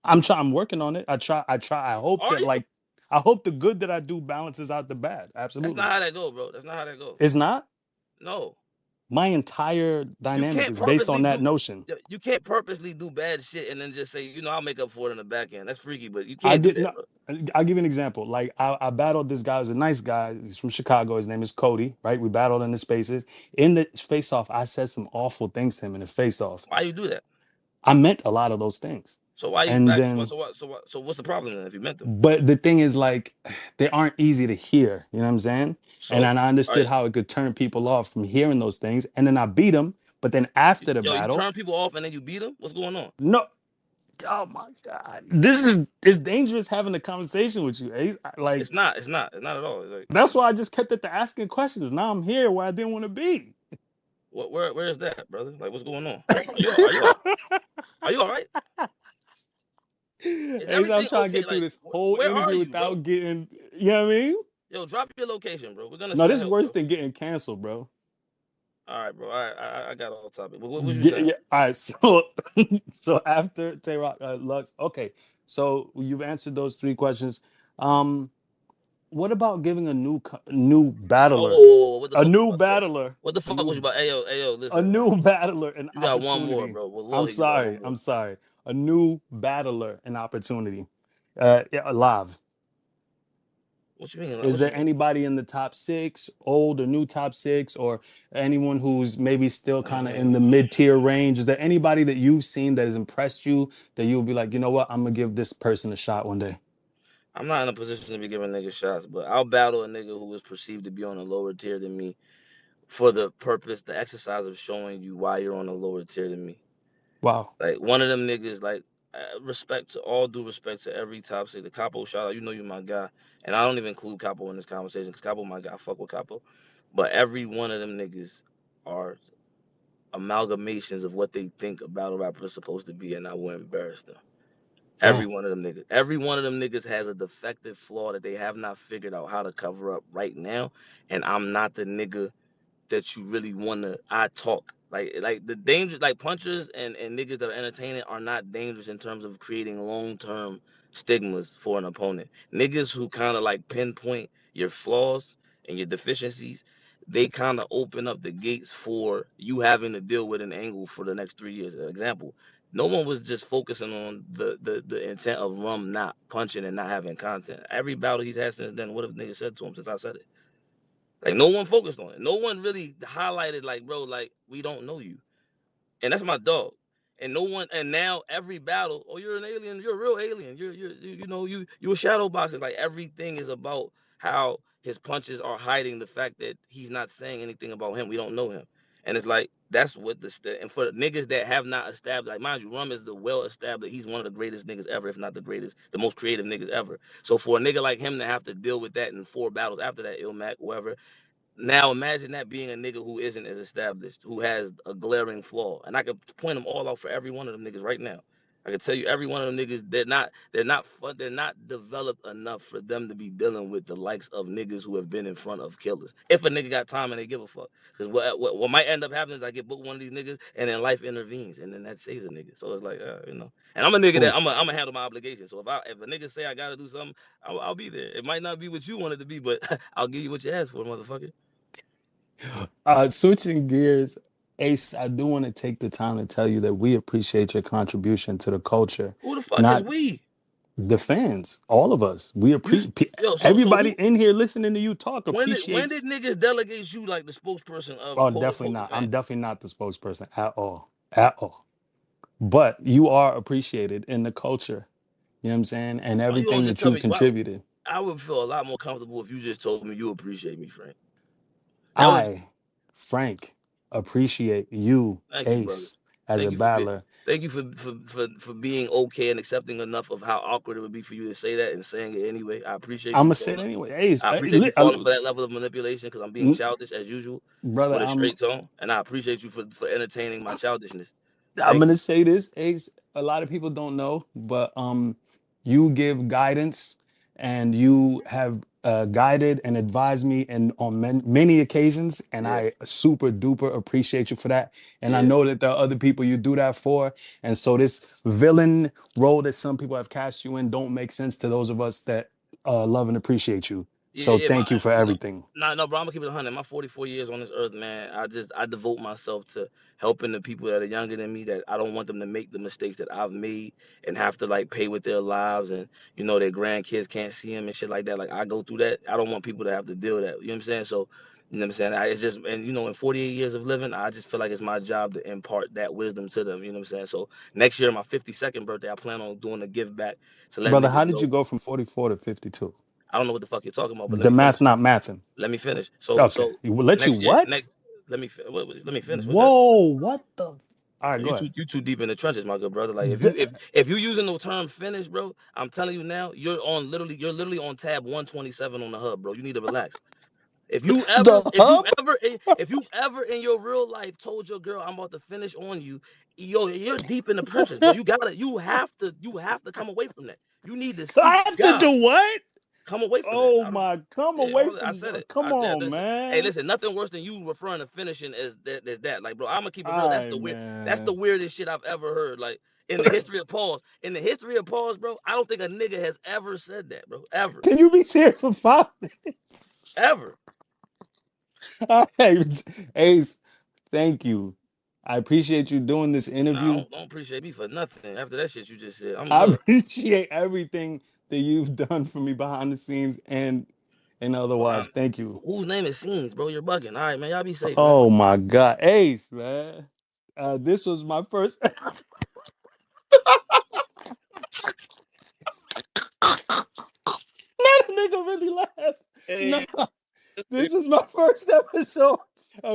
I'm working on it. I hope Are that you? like I hope the good that I do balances out the bad. That's not Absolutely. how that go, bro. That's not how that go. It's not. No, My entire you dynamic can't is based on purposely that do. notion. You can't purposely do bad shit and then just say, I'll make up for it in the back end. That's freaky, but you I can't do did that, not. bro. I'll give you an example. Like I battled this guy who's a nice guy. He's from Chicago. His name is Cody. Right. We battled in the spaces. In the face off, I said some awful things to him in the face off. Why you do that? I meant a lot of those things. So why you And back? then, So what? So what's the problem then if you meant them? but the thing is, like, they aren't easy to hear. You know what I'm saying? And So then I all right, understood how it could turn people off from hearing those things. And then I beat him. But then after the you battle, turn people off and then you beat them. What's going on? no, oh my God, this is it's dangerous having a conversation with you, Ace. Like It's not. It's not. It's not at all. It's like that's why I just kept at the asking questions. Now I'm here where I didn't want to be. what? Where is that, brother? Like what's going on? Are you all right? Is Ace, I'm everything trying to okay? get through Like this whole where are interview you, bro? without getting, you know what I mean? Yo, drop your location, bro. We're gonna No, send this is help, worse bro. than getting canceled, bro. All right, bro. All right, I got off topic. What was you Yeah, saying? yeah. All right. So, so after Tay Roc, Lux. Okay. So you've answered those three questions. Um, what about giving a new battler, Oh, what the a fuck was you new about to say? battler, What the a fuck was you new about? Ayo, a listen, man. new battler an You got one more, opportunity? bro. I'm Wallahi, you got one sorry. more. I'm sorry. A new battler an opportunity. Yeah, live. What you mean? Is What you there mean? anybody in the top six, old or new top six, or anyone who's maybe still kind of in the mid tier range? Is there anybody that you've seen that has impressed you that you'll be like, you know what, I'm gonna give this person a shot one day? I'm not in a position to be giving niggas shots, but I'll battle a nigga who is perceived to be on a lower tier than me for the purpose, the exercise of showing you why you're on a lower tier than me. Wow. Like one of them niggas, like respect to all due respect to every top six. The Capo shout out, you my guy, and I don't even include Capo in this conversation because Capo my guy. I fuck with Capo, but every one of them niggas are amalgamations of what they think a battle rapper is supposed to be, and I will embarrass them. Every Damn. one of them niggas. Every one of them niggas has a defective flaw that they have not figured out how to cover up right now. And I'm not the nigga that you really wanna I talk. Like the danger like punchers and niggas that are entertaining are not dangerous in terms of creating long term stigmas for an opponent. Niggas who kinda like pinpoint your flaws and your deficiencies, they kinda open up the gates for you having to deal with an angle for the next 3 years. Example, no one was just focusing on the intent of Rum not punching and not having content. Every battle he's had since then, what have niggas said to him since I said it? Like no one focused on it. No one really highlighted like, bro, like we don't know you, and that's my dog. And no one, and now every battle, oh, you're an alien, you're a real alien. You a shadow boxer. Like everything is about how his punches are hiding the fact that he's not saying anything about him. We don't know him, and it's like that's what and for the niggas that have not established, like mind you, Rum is the well established. He's one of the greatest niggas ever, if not the greatest, the most creative niggas ever. So for a nigga like him to have to deal with that in 4 battles after that, Ilmac, whoever, now imagine that being a nigga who isn't as established, who has a glaring flaw, and I could point them all out for every one of them niggas right now. I can tell you every one of them niggas, they're not fun, they're not developed enough for them to be dealing with the likes of niggas who have been in front of killers. If a nigga got time and they give a fuck, because what might end up happening is I get booked one of these niggas, and then life intervenes, and then that saves a nigga. So it's like, and I'm a nigga that Oof. I'm gonna handle my obligation. So if a nigga say I gotta do something, I'll be there. It might not be what you want it to be, but I'll give you what you asked for, motherfucker. Switching gears, Ace, I do want to take the time to tell you that we appreciate your contribution to the culture, Who the fuck is not we? the fans, all of us. We You appreciate yo, so everybody who? in here listening to you talk When did appreciates. niggas delegate you like the spokesperson of Oh, quote definitely unquote the not. I'm fans? definitely not the spokesperson at all. At all. But you are appreciated in the culture. You know what I'm saying? And Why you don't everything just that tell you me? Why contributed. I would feel a lot more comfortable if you just told me you appreciate me, Frank. That would I, Frank, appreciate you, thank you, brother. Ace, as a Thank you for being. battler. Thank you for being okay and accepting enough of how awkward it would be for you to say that and saying it anyway. I appreciate I'm you gonna say falling. it anyway. Ace, I appreciate you falling for that level of manipulation because I'm being childish as usual brother, with a straight tone, and I appreciate you for entertaining my childishness. I'm Thank you. gonna say this, Ace. A lot of people don't know, but you give guidance, and you have guided and advised me, and on many occasions, and Yeah, I super duper appreciate you for that. And I yeah. know that there are other people you do that for, and so this villain role that some people have cast you in don't make sense to those of us that love and appreciate you. Yeah, So yeah, thank you for no, everything. no, bro. I'm gonna keep it 100. My 44 years on this earth, man. I devote myself to helping the people that are younger than me. That I don't want them to make the mistakes that I've made and have to like pay with their lives, and their grandkids can't see them and shit like that. Like I go through that. I don't want people to have to deal with that. You know what I'm saying? So, you know what I'm saying? It's just, and in 48 years of living, I just feel like it's my job to impart that wisdom to them. You know what I'm saying? So next year, my 52nd birthday, I plan on doing a give back to let Brother, how niggas did know. you go from 44 to 52? I don't know what the fuck you're talking about, but let The me finish. math not mathing. Let me finish. So Okay. so You will let you next year, what? next let me finish. What's that? Whoa, what the? All right, go ahead. You too deep in the trenches, my good brother. Like if D- you using the term finish, bro, I'm telling you now, you're literally on tab 127 on the hub, bro. You need to relax. If you ever, the hub? if you ever in your real life told your girl I'm about to finish on you, yo, you're deep in the trenches, bro. You have to come away from that. You need to seek I have to God. do what? Come away from that. Oh my, come away I from, said it. come on, Listen. Hey, man. listen. Nothing worse than you referring to finishing as that. Like, bro, I'm gonna keep it real. All That's right, That's the man. weirdest shit I've ever heard. Like in the history of pause. In the history of pause, bro, I don't think a nigga has ever said that, bro. Ever. Can you be serious for 5 minutes? Ever. All right, Ace, thank you. I appreciate you doing this Nah, interview. don't appreciate me for nothing. After that shit you just said, I'm I good. appreciate everything that you've done for me behind the scenes and Bro, otherwise. Thank you. whose name is Scenes, bro? You're bugging. All right, man. Y'all be safe, man. Oh my God, Ace, man. This was my first. Not a nigga really laugh. No, Hey. this is my first episode.